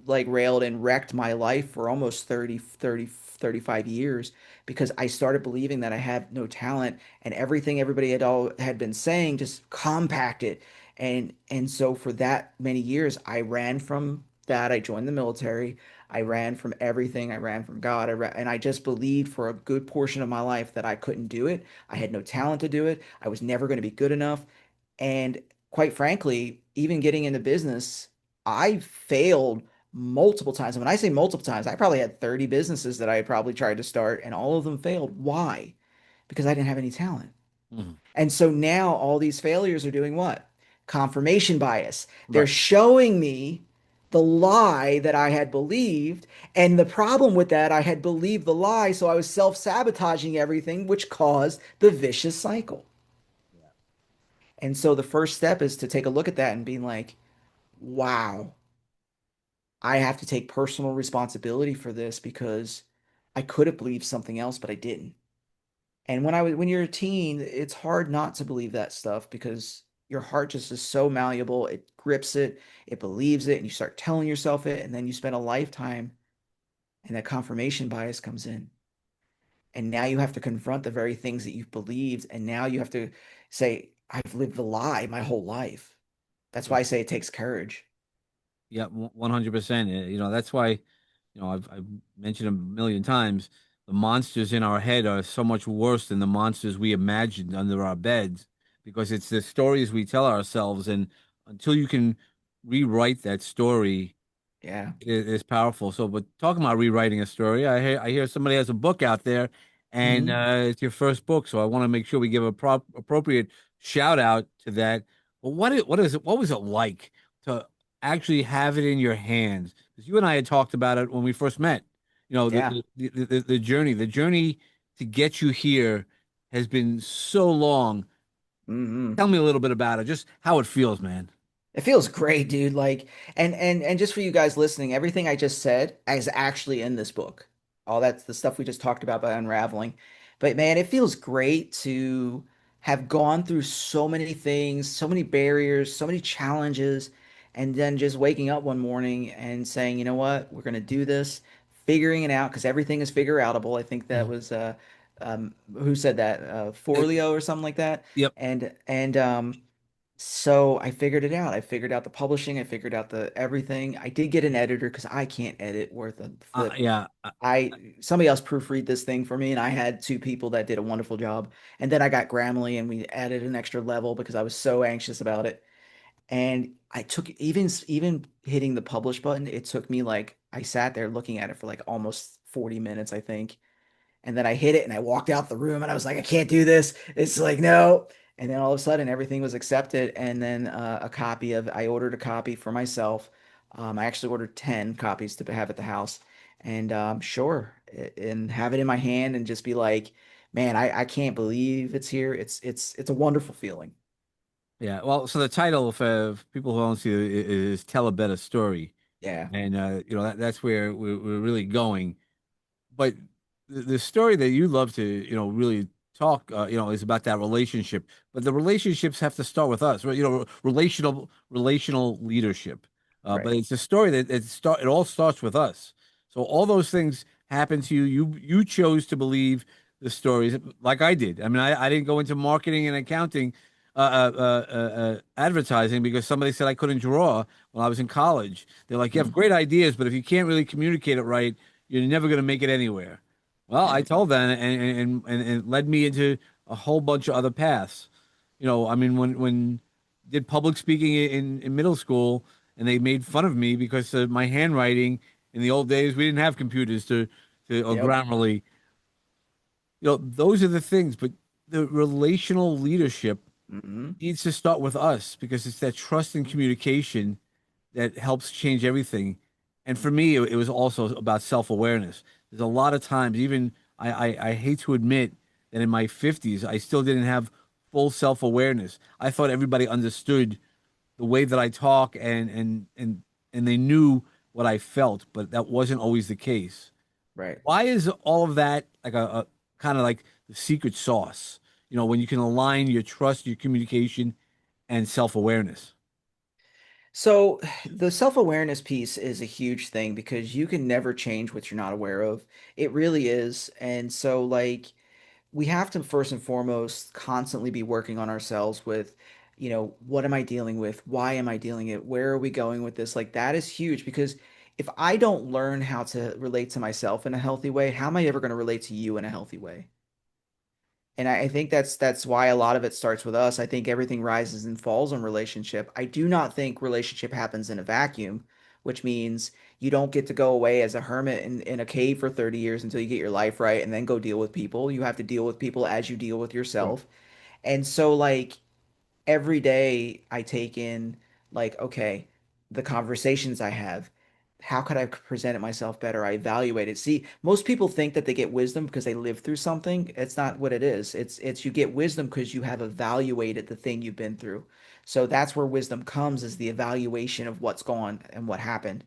Speaker 2: like railed and wrecked my life for almost 35 years because I started believing that I had no talent and everything everybody had been saying just compacted. And so for that many years, I ran from that. I joined the military. I ran from everything. I ran from God. And I just believed for a good portion of my life that I couldn't do it. I had no talent to do it. I was never going to be good enough. And quite frankly, even getting into business, I failed multiple times. And when I say multiple times, I probably had 30 businesses that I probably tried to start, and all of them failed. Why? Because I didn't have any talent.
Speaker 1: Mhm.
Speaker 2: And so now all these failures are doing what? Confirmation bias. They're
Speaker 1: Right.
Speaker 2: showing me the lie that I had believed. And the problem with that, I had believed the lie, so I was self-sabotaging everything, which caused the vicious cycle.
Speaker 1: Yeah.
Speaker 2: And so the first step is to take a look at that and being like, wow, I have to take personal responsibility for this because I could have believed something else, but I didn't. And when you're a teen, it's hard not to believe that stuff because your heart just is so malleable. It grips it, it believes it, and you start telling yourself it, and then you spend a lifetime and that confirmation bias comes in. And now you have to confront the very things that you've believed, and now you have to say, I've lived the lie my whole life. That's why I say it takes courage.
Speaker 1: Yeah, 100%. That's why, I've mentioned a million times, the monsters in our head are so much worse than the monsters we imagined under our beds because it's the stories we tell ourselves. And until you can rewrite that story,
Speaker 2: Yeah.
Speaker 1: is powerful. So, but talking about rewriting a story, I hear somebody has a book out there, and
Speaker 2: Hmm.
Speaker 1: it's your first book. So I want to make sure we give a appropriate shout out to that. But what was it like to actually have it in your hands? Because you and I had talked about it when we first met.
Speaker 2: Yeah.
Speaker 1: The journey to get you here has been so long.
Speaker 2: Hmm.
Speaker 1: Tell me a little bit about it, just how it feels, man.
Speaker 2: It feels great, dude. Like, and just for you guys listening, everything I just said is actually in this book. All that's the stuff we just talked about by unraveling. But man, it feels great to have gone through so many things, so many barriers, so many challenges, and then just waking up one morning and saying, you know what, we're gonna do this, figuring it out because everything is figure outable. I think that
Speaker 1: Mhm.
Speaker 2: was who said that? Forleo or something like that.
Speaker 1: Yep.
Speaker 2: And so I figured it out. I figured out the publishing. I figured out the everything. I did get an editor because I can't edit worth a flip.
Speaker 1: Yeah.
Speaker 2: I somebody else proofread this thing for me, and I had two people that did a wonderful job. And then I got Grammarly, and we added an extra level because I was so anxious about it. And I took even hitting the publish button, it took me like I sat there looking at it for like almost 40 minutes, I think. And then I hit it and I walked out the room and I was like, I can't do this. It's like, no. And then all of a sudden everything was accepted. And then I ordered a copy for myself. I actually ordered 10 copies to have at the house. And sure, and have it in my hand and just be like, man, I can't believe it's here. It's a wonderful feeling.
Speaker 1: Yeah, well, so the title for people who don't see it is "Tell a Better Story,"
Speaker 2: Yeah,
Speaker 1: and that's where we're really going. But the story that you love to really talk is about that relationship. But the relationships have to start with us, right? Relational leadership. But
Speaker 2: right.
Speaker 1: it's a story that it all starts with us. So all those things happen to you. You chose to believe the stories like I did. I mean, I didn't go into marketing and accounting, advertising because somebody said I couldn't draw when I was in college. They're like, you have
Speaker 2: Mm,
Speaker 1: great ideas, but if you can't really communicate it right, you're never going to make it anywhere. Well,
Speaker 2: yeah.
Speaker 1: I told them, and it led me into a whole bunch of other paths. I mean, when did public speaking in middle school, and they made fun of me because of my handwriting. In the old days, we didn't have computers to or
Speaker 2: Yep.
Speaker 1: Grammarly. Those are the things. But the relational leadership
Speaker 2: Hmm.
Speaker 1: needs to start with us because it's that trust and communication that helps change everything. And for me, it was also about self-awareness. There's a lot of times, even I hate to admit that in my 50s, I still didn't have full self-awareness. I thought everybody understood the way that I talk and they knew what I felt, but that wasn't always the case.
Speaker 2: Right.
Speaker 1: Why is all of that like a kind of like the secret sauce? When you can align your trust, your communication, and self-awareness.
Speaker 2: So the self-awareness piece is a huge thing because you can never change what you're not aware of. It really is. And so like we have to first and foremost constantly be working on ourselves with, what am I dealing with? Why am I dealing it? Where are we going with this? Like that is huge because if I don't learn how to relate to myself in a healthy way, how am I ever going to relate to you in a healthy way? And I think that's why a lot of it starts with us. I think everything rises and falls in relationship. I do not think relationship happens in a vacuum. which means you don't get to go away as a hermit in a cave for 30 years until you get your life right and then go deal with people. You have to deal with people as you deal with
Speaker 1: Sure.
Speaker 2: yourself. And so, like, every day I take in, like, okay, the conversations I have, how could I present it myself better? I evaluate it. See, most people think that they get wisdom because they live through something. It's not what it is. It's you get wisdom because you have evaluated the thing you've been through. So that's where wisdom comes, is the evaluation of what's gone and what happened.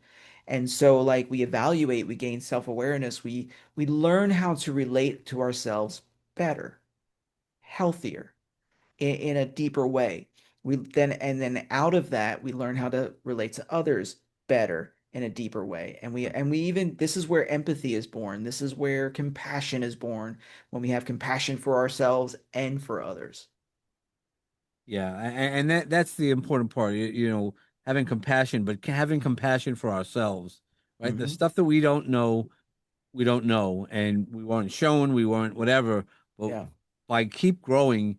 Speaker 2: And so, like, we evaluate, we gain self-awareness, we learn how to relate to ourselves better, healthier, in a deeper way. We then and then out of that we learn how to relate to others better in a deeper way. And we even, this is where empathy is born. This is where compassion is born, when we have compassion for ourselves and for others.
Speaker 1: Yeah, and that's the important part. Having compassion, but having compassion for ourselves, right? The
Speaker 2: Hmm.
Speaker 1: stuff that we don't know, and we weren't shown, we weren't whatever. But
Speaker 2: Yeah.
Speaker 1: by keep growing,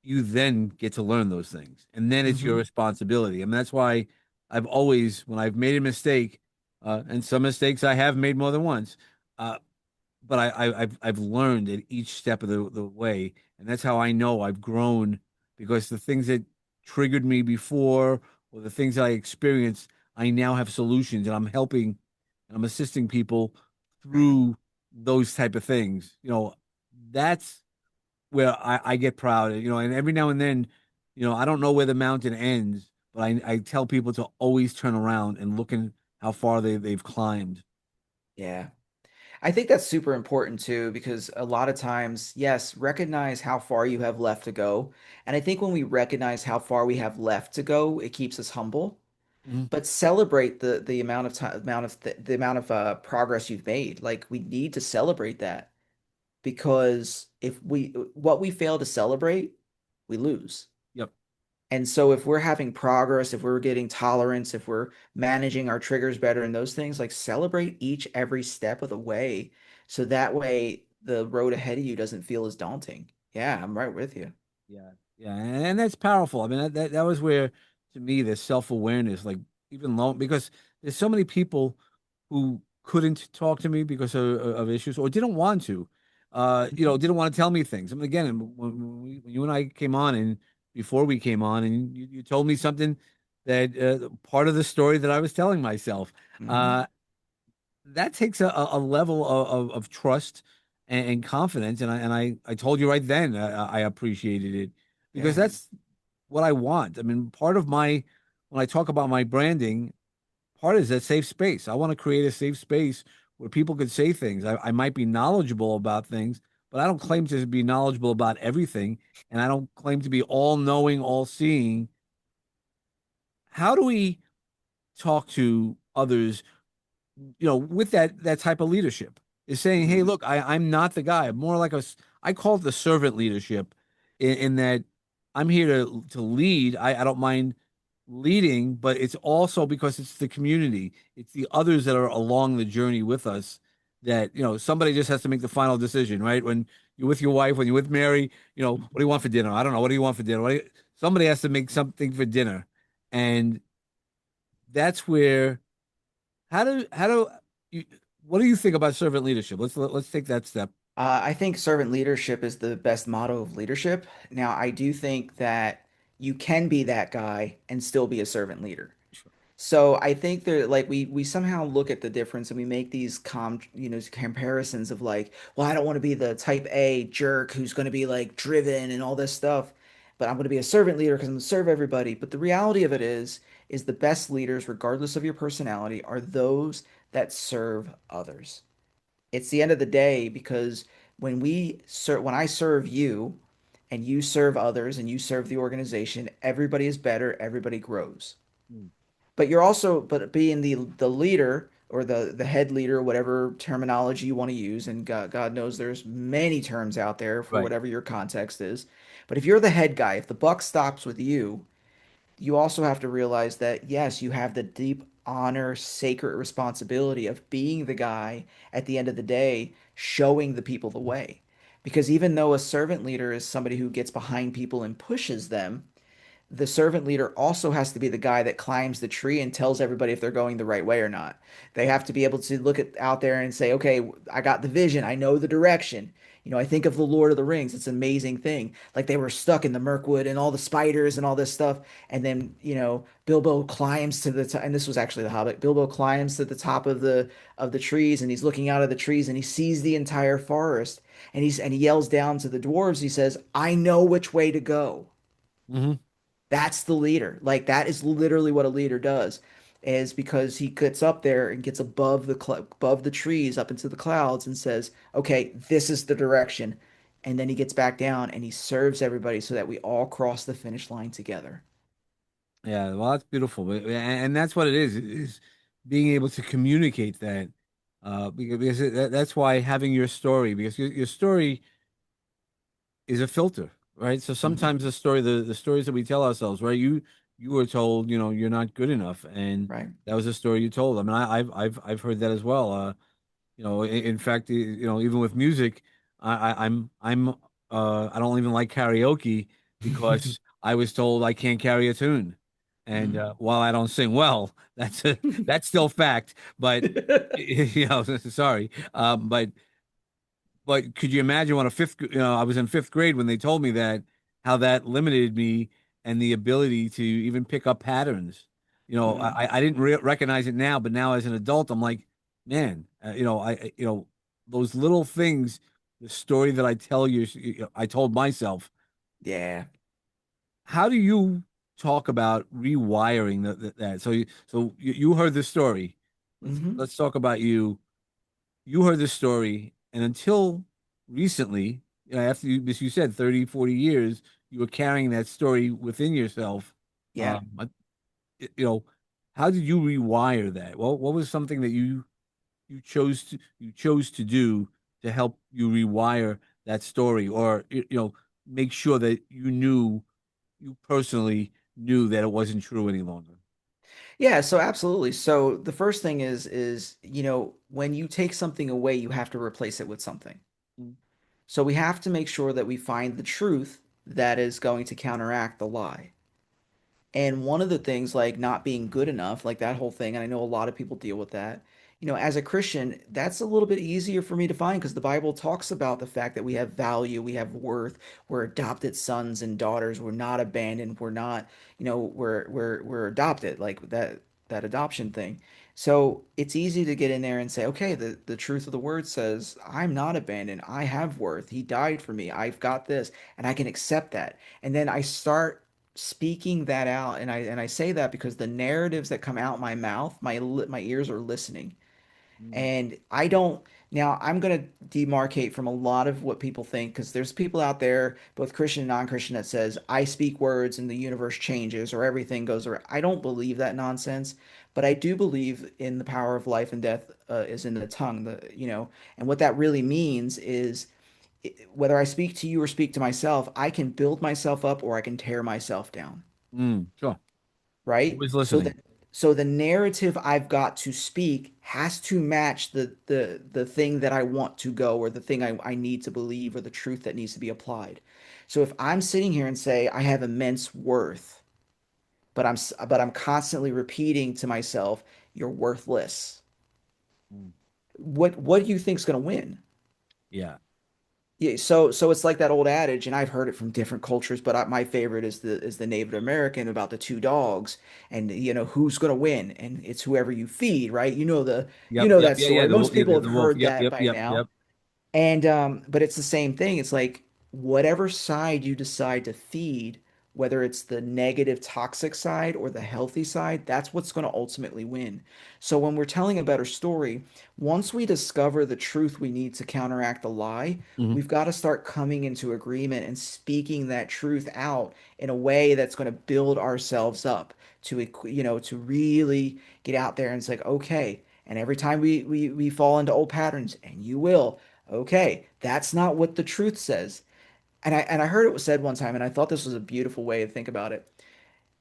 Speaker 1: you then get to learn those things, and then it's your
Speaker 2: Hmm.
Speaker 1: responsibility. I mean, that's why I've always, when I've made a mistake, and some mistakes I have made more than once, uh, but I've learned at each step of the way, and that's how I know I've grown, because the things that triggered me before, or the things that I experienced, I now have solutions, and I'm helping and I'm assisting people through those type of things. That's where I get proud. And every now and then, I don't know where the mountain ends, but I tell people to always turn around and look in how far they've climbed.
Speaker 2: Yeah. I think that's super important too, because a lot of times, yes, recognize how far you have left to go. And I think when we recognize how far we have left to go, it keeps us humble.
Speaker 1: Mhm.
Speaker 2: But celebrate the amount of time, the amount of progress you've made. Like, we need to celebrate that, because if we what we fail to celebrate, we lose.
Speaker 1: Yep.
Speaker 2: And so if we're having progress, if we're getting tolerance, if we're managing our triggers better and those things, like, celebrate each every step of the way, so that way the road ahead of you doesn't feel as daunting. Yeah, I'm right with you.
Speaker 1: Yeah, yeah, and that's powerful. I mean, that was where, to me, the self-awareness, like, even low, because there's so many people who couldn't talk to me because of issues, or didn't want to, didn't want to tell me things. I mean, again, when you and I came on, and before we came on, and you told me something that, part of the story that I was telling myself.
Speaker 2: Hmm.
Speaker 1: That takes a level of trust and confidence. And I told you right then, I appreciated it, because
Speaker 2: Yeah.
Speaker 1: that's what I want. I mean, part of when I talk about my branding, part is that safe space. I want to create a safe space where people could say things. I might be knowledgeable about things, but I don't claim to be knowledgeable about everything. And I don't claim to be all knowing, all seeing. How do we talk to others, with that type of leadership, is saying, hey,
Speaker 2: Hmm.
Speaker 1: look, I'm not the guy. I'm more like I call it the servant leadership, in that I'm here to lead. I don't mind leading, but it's also because it's the community, it's the others that are along the journey with us, that, somebody just has to make the final decision, right? When you're with your wife, when you're with Mary, what do you want for dinner? I don't know. What do you want for dinner? Somebody has to make something for dinner. And that's where, how do you, what do you think about servant leadership? Let's take that step.
Speaker 2: I think servant leadership is the best motto of leadership. Now, I do think that you can be that guy and still be a servant leader.
Speaker 1: Sure.
Speaker 2: So I think there, like, we somehow look at the difference and we make these comparisons of, like, well, I don't want to be the type A jerk who's going to be like driven and all this stuff, but I'm going to be a servant leader because I'm going to serve everybody. But the reality of it is the best leaders, regardless of your personality, are those that serve others. It's the end of the day, because when I serve you and you serve others and you serve the organization, everybody is better, everybody grows.
Speaker 1: Mm.
Speaker 2: But being the leader, or the head leader, whatever terminology you want to use, and God knows there's many terms out there for
Speaker 1: Right.
Speaker 2: whatever your context is. But if you're the head guy, if the buck stops with you, you also have to realize that, yes, you have the deep honor, sacred responsibility of being the guy at the end of the day, showing the people the way. Because even though a servant leader is somebody who gets behind people and pushes them, the servant leader also has to be the guy that climbs the tree and tells everybody if they're going the right way or not. They have to be able to look at out there and say, okay, I got the vision. I know the direction. I think of the Lord of the Rings. It's an amazing thing. Like they were stuck in the Mirkwood and all the spiders and all this stuff. And then, Bilbo climbs to the top, and this was actually the Hobbit. Bilbo climbs to the top of the trees and he's looking out of the trees and he sees the entire forest. And he yells down to the dwarves. He says, I know which way to go.
Speaker 1: Hmm.
Speaker 2: That's the leader. Like that is literally what a leader does, is because he gets up there and gets above the trees up into the clouds and says, "Okay, this is the direction." And then he gets back down and he serves everybody so that we all cross the finish line together.
Speaker 1: Yeah, well, that's beautiful, and that's what it is being able to communicate that, because that's why having your story, because your story is a filter, right? So
Speaker 2: Hmm.
Speaker 1: sometimes the stories that we tell ourselves, right? You were told, you're not good enough, and
Speaker 2: Right.
Speaker 1: that was a story you told. I mean, I've heard that as well. In fact, even with music, I don't even like karaoke because I was told I can't carry a tune, and
Speaker 2: Mm.
Speaker 1: while I don't sing well, that's still fact. But sorry, but could you imagine when I was in fifth grade when they told me that, how that limited me and the ability to even pick up patterns.
Speaker 2: Mm.
Speaker 1: I didn't recognize it now, but now as an adult, I'm like, man, those little things, the story that I tell you, I told myself.
Speaker 2: Yeah.
Speaker 1: How do you talk about rewiring that? So you heard the story.
Speaker 2: Hmm.
Speaker 1: Let's talk about you. You heard this story, and until recently, after as you said, 30, 40 years, you were carrying that story within yourself.
Speaker 2: Yeah.
Speaker 1: I- you know, how did you rewire that? Well, what was something that you chose to do to help you rewire that story, or make sure that you personally knew that it wasn't true any longer?
Speaker 2: Yeah, so absolutely. So the first thing is, when you take something away, you have to replace it with something.
Speaker 1: Mm.
Speaker 2: So we have to make sure that we find the truth that is going to counteract the lie. And one of the things, like not being good enough, like that whole thing, and I know a lot of people deal with that. As a Christian, that's a little bit easier for me to find because the Bible talks about the fact that we have value, we have worth, we're adopted sons and daughters, we're not abandoned, we're not, we're adopted, like that adoption thing. So it's easy to get in there and say, okay, the truth of the word says, I'm not abandoned, I have worth, he died for me, I've got this, and I can accept that. And then I start speaking that out, and I say that because the narratives that come out my mouth, my ears are listening.
Speaker 1: Mm.
Speaker 2: And I don't, now I'm going to demarcate from a lot of what people think, because there's people out there, both Christian and non-Christian, that says I speak words and the universe changes or everything goes around. I don't believe that nonsense, but I do believe in the power of life and death is in the tongue. And what that really means is, whether I speak to you or speak to myself, I can build myself up or I can tear myself down,
Speaker 1: Sure.
Speaker 2: right?
Speaker 1: Always
Speaker 2: So
Speaker 1: listening.
Speaker 2: the narrative I've got to speak has to match the thing that I want to go, or the thing I need to believe, or the truth that needs to be applied. So if I'm sitting here and say I have immense worth, but I'm constantly repeating to myself, you're worthless.
Speaker 1: Mm.
Speaker 2: What do you think's going to win?
Speaker 1: Yeah.
Speaker 2: Yeah, so it's like that old adage, and I've heard it from different cultures, but my favorite is the Native American about the two dogs, and who's gonna win, and it's whoever you feed, right? You
Speaker 1: Yep.
Speaker 2: know
Speaker 1: Yep.
Speaker 2: that
Speaker 1: Yeah. Yeah.
Speaker 2: story.
Speaker 1: The
Speaker 2: Most
Speaker 1: yeah,
Speaker 2: people have
Speaker 1: the wolf.
Speaker 2: heard
Speaker 1: Yep.
Speaker 2: that
Speaker 1: Yep.
Speaker 2: by
Speaker 1: Yep.
Speaker 2: now.
Speaker 1: Yep.
Speaker 2: And but it's the same thing. It's like whatever side you decide to feed, whether it's the negative toxic side or the healthy side, that's what's going to ultimately win. So when we're telling a better story, once we discover the truth we need to counteract the lie,
Speaker 1: Hmm.
Speaker 2: we've got to start coming into agreement and speaking that truth out in a way that's going to build ourselves up to really get out there and it's like, okay, and every time we fall into old patterns, and you will, okay, that's not what the truth says. And I heard it was said one time, and I thought this was a beautiful way to think about it.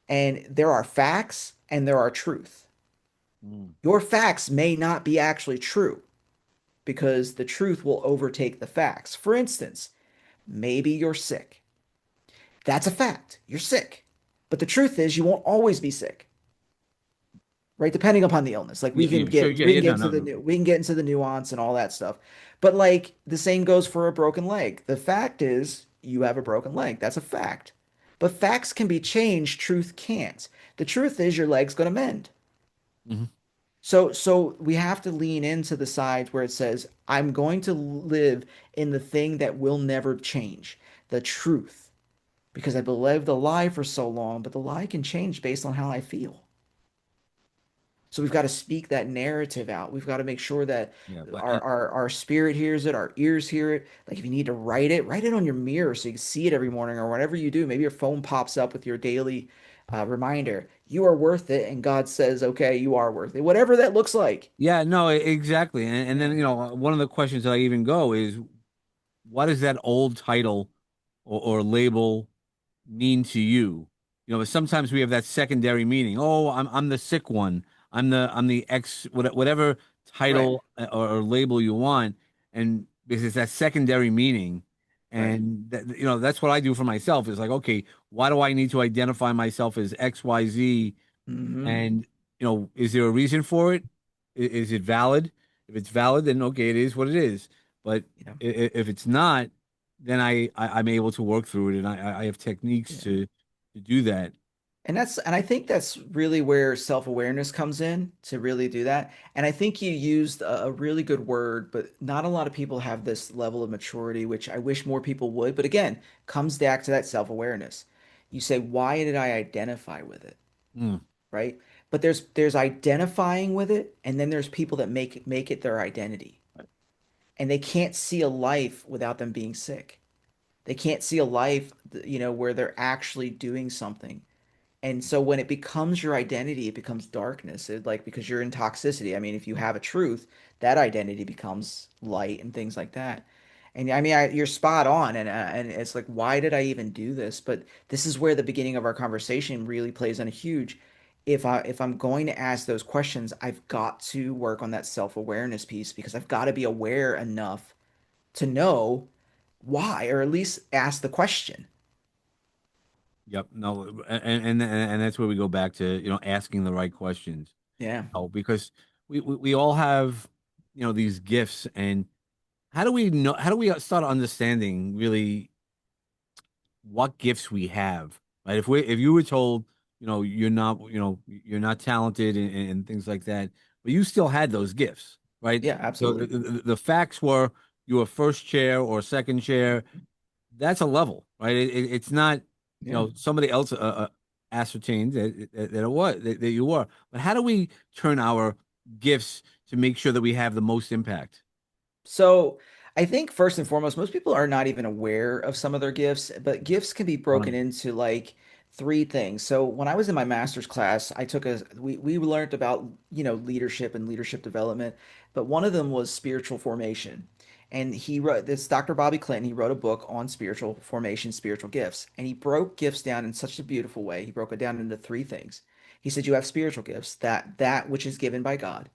Speaker 2: And there are facts and there are truth.
Speaker 1: Mm.
Speaker 2: Your facts may not be actually true because the truth will overtake the facts. For instance, maybe you're sick. That's a fact. You're sick. But the truth is, you won't always be sick, right? Depending upon the illness. Like
Speaker 1: Yeah, yeah, sure, yeah,
Speaker 2: we
Speaker 1: yeah,
Speaker 2: can get
Speaker 1: no,
Speaker 2: into
Speaker 1: no,
Speaker 2: the
Speaker 1: no.
Speaker 2: new we can get into the nuance and all that stuff. But like the same goes for a broken leg. The fact is you have a broken leg. That's a fact. But facts can be changed, truth can't. The truth is your leg's going to mend.
Speaker 1: Mhm.
Speaker 2: So we have to lean into the side where it says, I'm going to live in the thing that will never change, the truth, because I believed the lie for so long, but the lie can change based on how I feel. So we've got to speak that narrative out. We've got to make sure that
Speaker 1: Yeah, but
Speaker 2: our spirit hears it, our ears hear it. Like if you need to write it on your mirror so you can see it every morning or whatever you do. Maybe your phone pops up with your daily reminder. You are worth it, and God says, "Okay, you are worth it." Whatever that looks like.
Speaker 1: yeah, no, exactly. And then,
Speaker 2: Yeah.
Speaker 1: one of the questions that I even go is, what does that old title or label mean to you? Sometimes we have that secondary meaning. Oh, I'm the sick one. I'm the ex whatever
Speaker 2: Right.
Speaker 1: title or label you want, and because it's that secondary meaning,
Speaker 2: Right.
Speaker 1: and that's what I do for myself. Is like, okay, why do I need to identify myself as XYZ?
Speaker 2: Hmm.
Speaker 1: And is there a reason for it? Is it valid? If it's valid, then okay, it is what it is. But
Speaker 2: Yeah.
Speaker 1: if it's not, then I'm able to work through it, and I have techniques
Speaker 2: Yeah.
Speaker 1: to do that.
Speaker 2: And I think that's really where self-awareness comes in to really do that. And I think you used a really good word, but not a lot of people have this level of maturity, which I wish more people would. But again, comes back to that self-awareness. You say, why did I identify with it?
Speaker 1: Mm,
Speaker 2: Right? But there's identifying with it, and then there's people that make it their identity. And they can't see a life without them being sick. They can't see a life, where they're actually doing something. And so when it becomes your identity, it becomes darkness. Like because you're in toxicity. I mean, if you have a truth, that identity becomes light and things like that. And I mean, you're spot on. And it's like, why did I even do this? But this is where the beginning of our conversation really plays on a huge. If I'm going to ask those questions, I've got to work on that self-awareness piece because I've got to be aware enough to know why, or at least ask the question.
Speaker 1: yep. No, and that's where we go back to asking the right questions.
Speaker 2: Yeah.
Speaker 1: Oh, because we all have these gifts, and how do we know? How do we start understanding really what gifts we have, right? If you were told, you're not talented and things like that, but you still had those gifts, right?
Speaker 2: Yeah,
Speaker 1: The,
Speaker 2: absolutely.
Speaker 1: the facts were you were first chair or second chair. That's a level, right? It's not,
Speaker 2: Yeah.
Speaker 1: somebody else ascertained that it was that you were. But how do we turn our gifts to make sure that we have the most impact?
Speaker 2: So I think first and foremost, most people are not even aware of some of their gifts, but
Speaker 1: Yeah.
Speaker 2: gifts can be
Speaker 1: One of
Speaker 2: broken
Speaker 1: them.
Speaker 2: into like three things. So when I was in my master's class, we learned about, leadership and leadership development, but one of them was spiritual formation. And he wrote this Dr. Bobby Clinton, he wrote a book on spiritual formation, spiritual gifts, and he broke gifts down in such a beautiful way. He broke it down into three things. He said you have spiritual gifts, that which is given by God.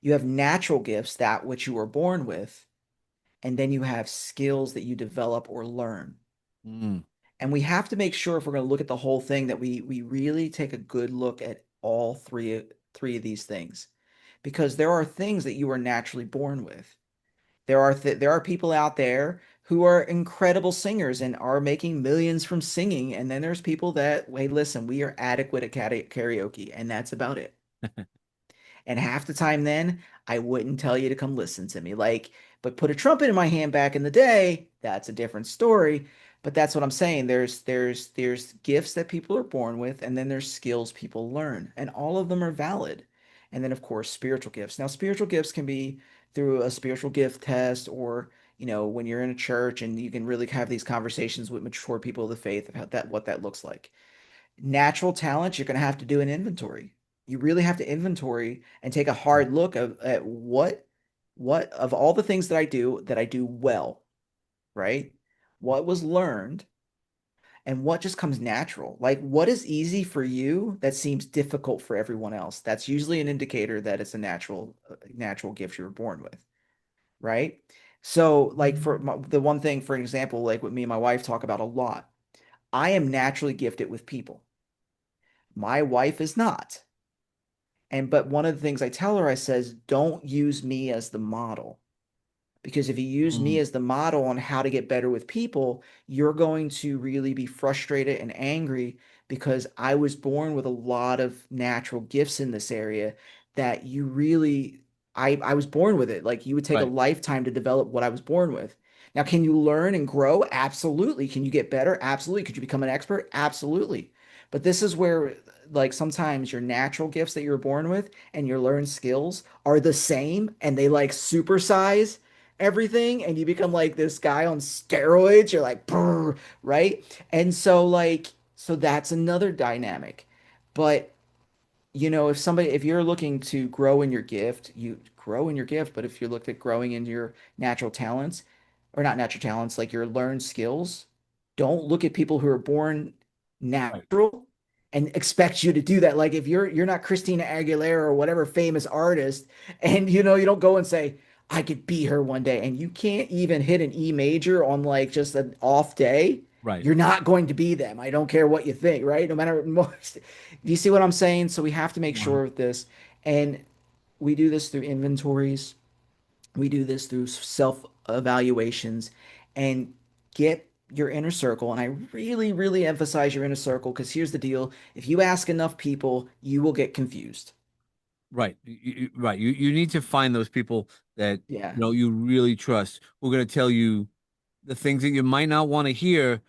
Speaker 2: You have natural gifts, that which you were born with, and then you have skills that you develop or learn.
Speaker 1: Mm,
Speaker 2: And we have to make sure if we're going to look at the whole thing that we really take a good look at all three of these things. Because there are things that you are naturally born with. There are people out there who are incredible singers and are making millions from singing, and then there's people that, hey, listen, we are adequate at karaoke, and that's about it. And half the time then, I wouldn't tell you to come listen to me. Like, but put a trumpet in my hand back in the day, that's a different story. But that's what I'm saying. There's gifts that people are born with, and then there's skills people learn, and all of them are valid. And then of course, spiritual gifts. Now, spiritual gifts can be through a spiritual gift test, or when you're in a church and you can really have these conversations with mature people of the faith about that, what that looks like. Natural talents, you're going to have to do an inventory. You really have to inventory and take a hard look at what of all the things that I do well, right? What was learned and what just comes natural. Like what is easy for you that seems difficult for everyone else. That's usually an indicator that it's a natural gift you were born with, right? So like the one thing, for example, like what me and my wife talk about a lot, I am naturally gifted with people. My wife is not. And but one of the things I tell her, I says, don't use me as the model. Because if you use me
Speaker 1: Mm,
Speaker 2: as the model on how to get better with people, you're going to really be frustrated and angry because I was born with a lot of natural gifts in this area that you really, I was born with it. Like you would take a
Speaker 1: right,
Speaker 2: lifetime to develop what I was born with. Now, can you learn and grow? Absolutely. Can you get better? Absolutely. Could you become an expert? Absolutely. But this is where, like, sometimes your natural gifts that you're born with and your learned skills are the same and they like supersize everything and you become like this guy on steroids. You're like, brr, right? And so so that's another dynamic. But if you're looking to grow in your gift, you grow in your gift. But if you look at growing in your natural talents, or not natural talents, like your learned skills, don't look at people who are born
Speaker 1: right,
Speaker 2: natural and expect you to do that. Like if you're not Christina Aguilera or whatever famous artist, and you don't go and say, I could be her one day, and you can't even hit an E major on like just an off day,
Speaker 1: right.
Speaker 2: you're not going to be them. I don't care what you think, right? No matter most. Do you see what I'm saying? So we have to make
Speaker 1: Wow.
Speaker 2: sure of this. And we do this through inventories. We do this through self evaluations and get your inner circle. And I really, really emphasize your inner circle because here's the deal. If you ask enough people, you will get confused.
Speaker 1: Right. Right. You need to find those people that
Speaker 2: Yeah,
Speaker 1: you really trust. Who are going to tell you the things that you might not want to hear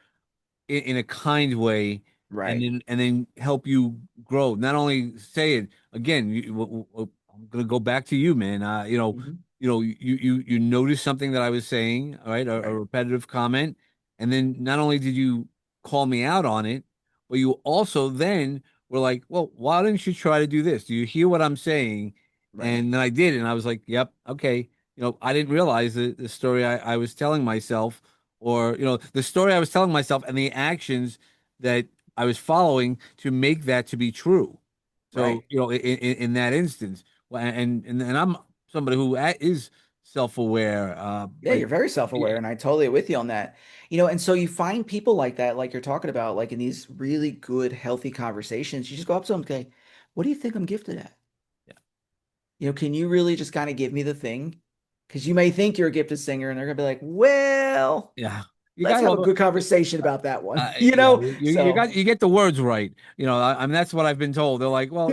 Speaker 1: in a kind way, and
Speaker 2: right.
Speaker 1: then help you grow. Not only say it again. I'm going to go back to you, man.
Speaker 2: Mhm.
Speaker 1: You noticed something that I was saying, all right, a
Speaker 2: Right,
Speaker 1: repetitive comment, and then not only did you call me out on it, but you also then were like, well, why didn't you try to do this? Do you hear what I'm saying?
Speaker 2: right.
Speaker 1: And then I did, and I was like, yep, okay. I didn't realize the story I was telling myself, or the story I was telling myself, and the actions that I was following to make that to be true. So
Speaker 2: Right.
Speaker 1: in that instance, and I'm somebody who is self-aware,
Speaker 2: Yeah,
Speaker 1: but
Speaker 2: you're very
Speaker 1: yeah,
Speaker 2: self-aware, and I totally with you on that. And so you find people like that, like you're talking about, like in these really good, healthy conversations, you just go up to them and say, what do you think I'm gifted at?
Speaker 1: yeah,
Speaker 2: Can you really just kind of give me the thing? Because you may think you're a gifted singer, and they're gonna be like, well,
Speaker 1: yeah. You
Speaker 2: let's
Speaker 1: got
Speaker 2: have a
Speaker 1: all
Speaker 2: good conversation about that one,
Speaker 1: yeah, you
Speaker 2: So,
Speaker 1: got you get the words right. I mean that's what I've been told. They're like, well,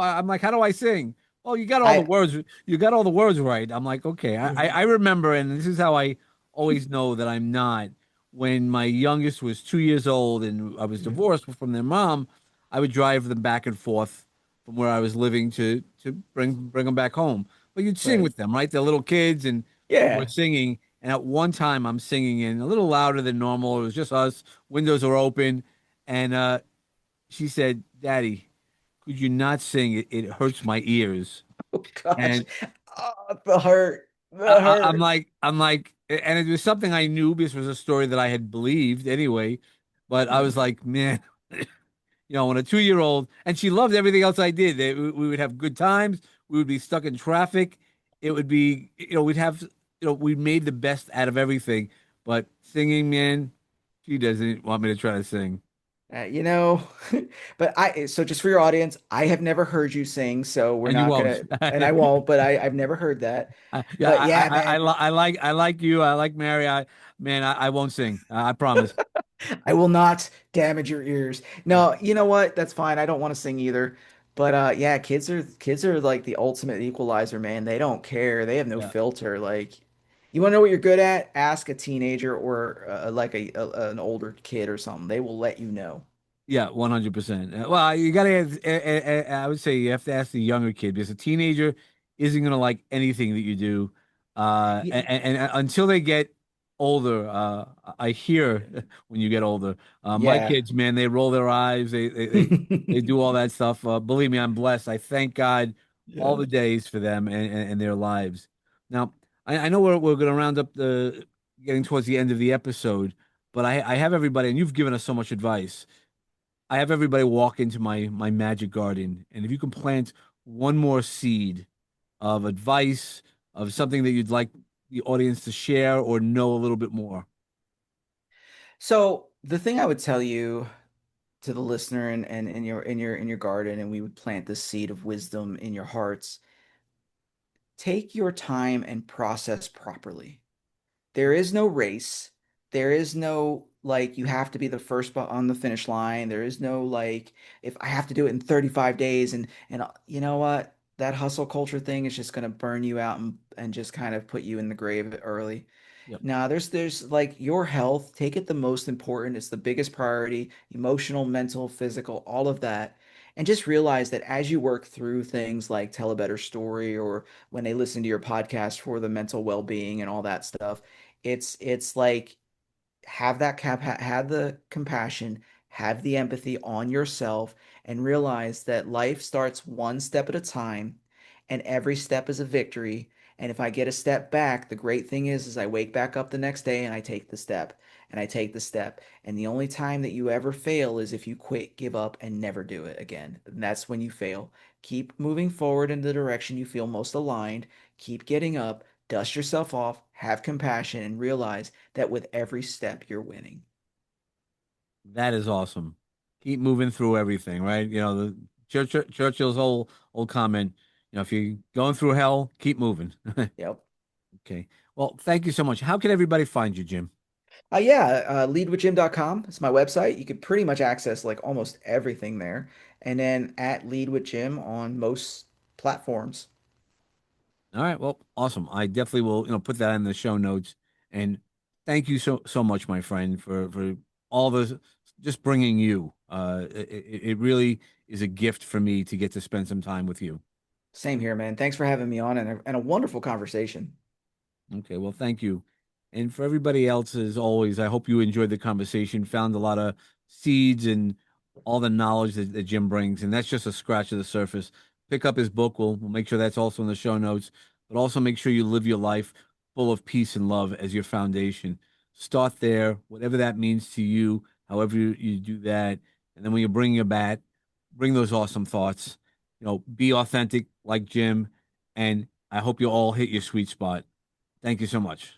Speaker 1: I'm like, how do I sing? Oh, you got all the
Speaker 2: I,
Speaker 1: words. You got all the words right. I'm like, okay. I remember, and this is how I always know that I'm not. When my youngest was 2 years old and I was divorced from their mom, I would drive them back and forth from where I was living to bring them back home. But you'd sing
Speaker 2: right,
Speaker 1: with them, right? They're little kids, and we're
Speaker 2: yeah,
Speaker 1: singing. And at one time, I'm singing in a little louder than normal. It was just us. Windows are open, and she said, "Daddy, could you not sing? It hurts my ears."
Speaker 2: oh gosh,
Speaker 1: And
Speaker 2: oh, the
Speaker 1: I'm
Speaker 2: hurt.
Speaker 1: like, and it was something I knew because it was a story that I had believed anyway. But I was like, man, when a 2 year old, and she loved everything else I did. We would have good times. We would be stuck in traffic. It would be, we'd have, we made the best out of everything. But singing, man, she doesn't want me to try to sing.
Speaker 2: Uh, you know, but so just for your audience, I have never heard you sing, so we're
Speaker 1: And you
Speaker 2: not
Speaker 1: won't.
Speaker 2: gonna, and I won't, but I've never heard that.
Speaker 1: Yeah,
Speaker 2: But yeah, man,
Speaker 1: I like you. I like Mary. Man, I won't sing. I promise.
Speaker 2: I will not damage your ears.
Speaker 1: Yeah,
Speaker 2: No, you know what? That's fine. I don't want to sing either. But yeah, kids are like the ultimate equalizer, man. They don't care. They have no
Speaker 1: yeah.
Speaker 2: filter. Like, you want to know what you're good at? Ask a teenager or like an older kid or something. They will let you know.
Speaker 1: Yeah, 100%. Well, you gotta. I would say you have to ask the younger kid because a teenager isn't gonna like anything that you do,
Speaker 2: Yeah.
Speaker 1: and until they get older. I hear when you get older, my
Speaker 2: Yeah.
Speaker 1: kids, man, they roll their eyes. They do all that stuff. Believe me, I'm blessed. I thank God all
Speaker 2: Yeah.
Speaker 1: the days for them and their lives. Now, I know we're gonna round up the getting towards the end of the episode, but I have everybody, and you've given us so much advice. I have everybody walk into my magic garden, and if you can plant one more seed of advice, of something that you'd like the audience to share or know a little bit more.
Speaker 2: So the thing I would tell you to the listener and in your garden, and we would plant the seed of wisdom in your hearts. Take your time and process properly. There is no race. There is no like you have to be the first on the finish line. There is no like if I have to do it in 35 days and you know what? That hustle culture thing is just going to burn you out and just kind of put you in the grave early.
Speaker 1: Yep.
Speaker 2: Now, there's like your health, take it the most important. It's the biggest priority, emotional, mental, physical, all of that. And just realize that as you work through things like Tell a Better Story or when they listen to your podcast for the mental well-being and all that stuff, it's like have the compassion, have the empathy on yourself, and realize that life starts one step at a time, and every step is a victory. And if I get a step back, the great thing is I wake back up the next day and I take the step and I take the step. And the only time that you ever fail is if you quit, give up, and never do it again. And that's when you fail. Keep moving forward in the direction you feel most aligned. Keep getting up. Dust yourself off, have compassion, and realize that with every step you're winning.
Speaker 1: That is awesome. Keep moving through everything, right? The Churchill's old comment, if you're going through hell, keep moving.
Speaker 2: Yep.
Speaker 1: Okay. Well, thank you so much. How can everybody find you, Jim?
Speaker 2: Yeah, leadwithjim.com. It's my website. You could pretty much access like almost everything there. And then at Lead with Jim on most platforms.
Speaker 1: All right. Well, awesome. I definitely will, put that in the show notes. And thank you so much, my friend, for all this, just bringing you. It really is a gift for me to get to spend some time with you.
Speaker 2: Same here, man. Thanks for having me on and a wonderful conversation.
Speaker 1: Okay, well, thank you. And for everybody else, as always, I hope you enjoyed the conversation, found a lot of seeds and all the knowledge that Jim brings. And that's just a scratch of the surface. Pick up his book. We'll make sure that's also in the show notes, but also make sure you live your life full of peace and love as your foundation. Start there, whatever that means to you, however you do that. And then when you bring your bat, bring those awesome thoughts. Be authentic like Jim. And I hope you all hit your sweet spot. Thank you so much.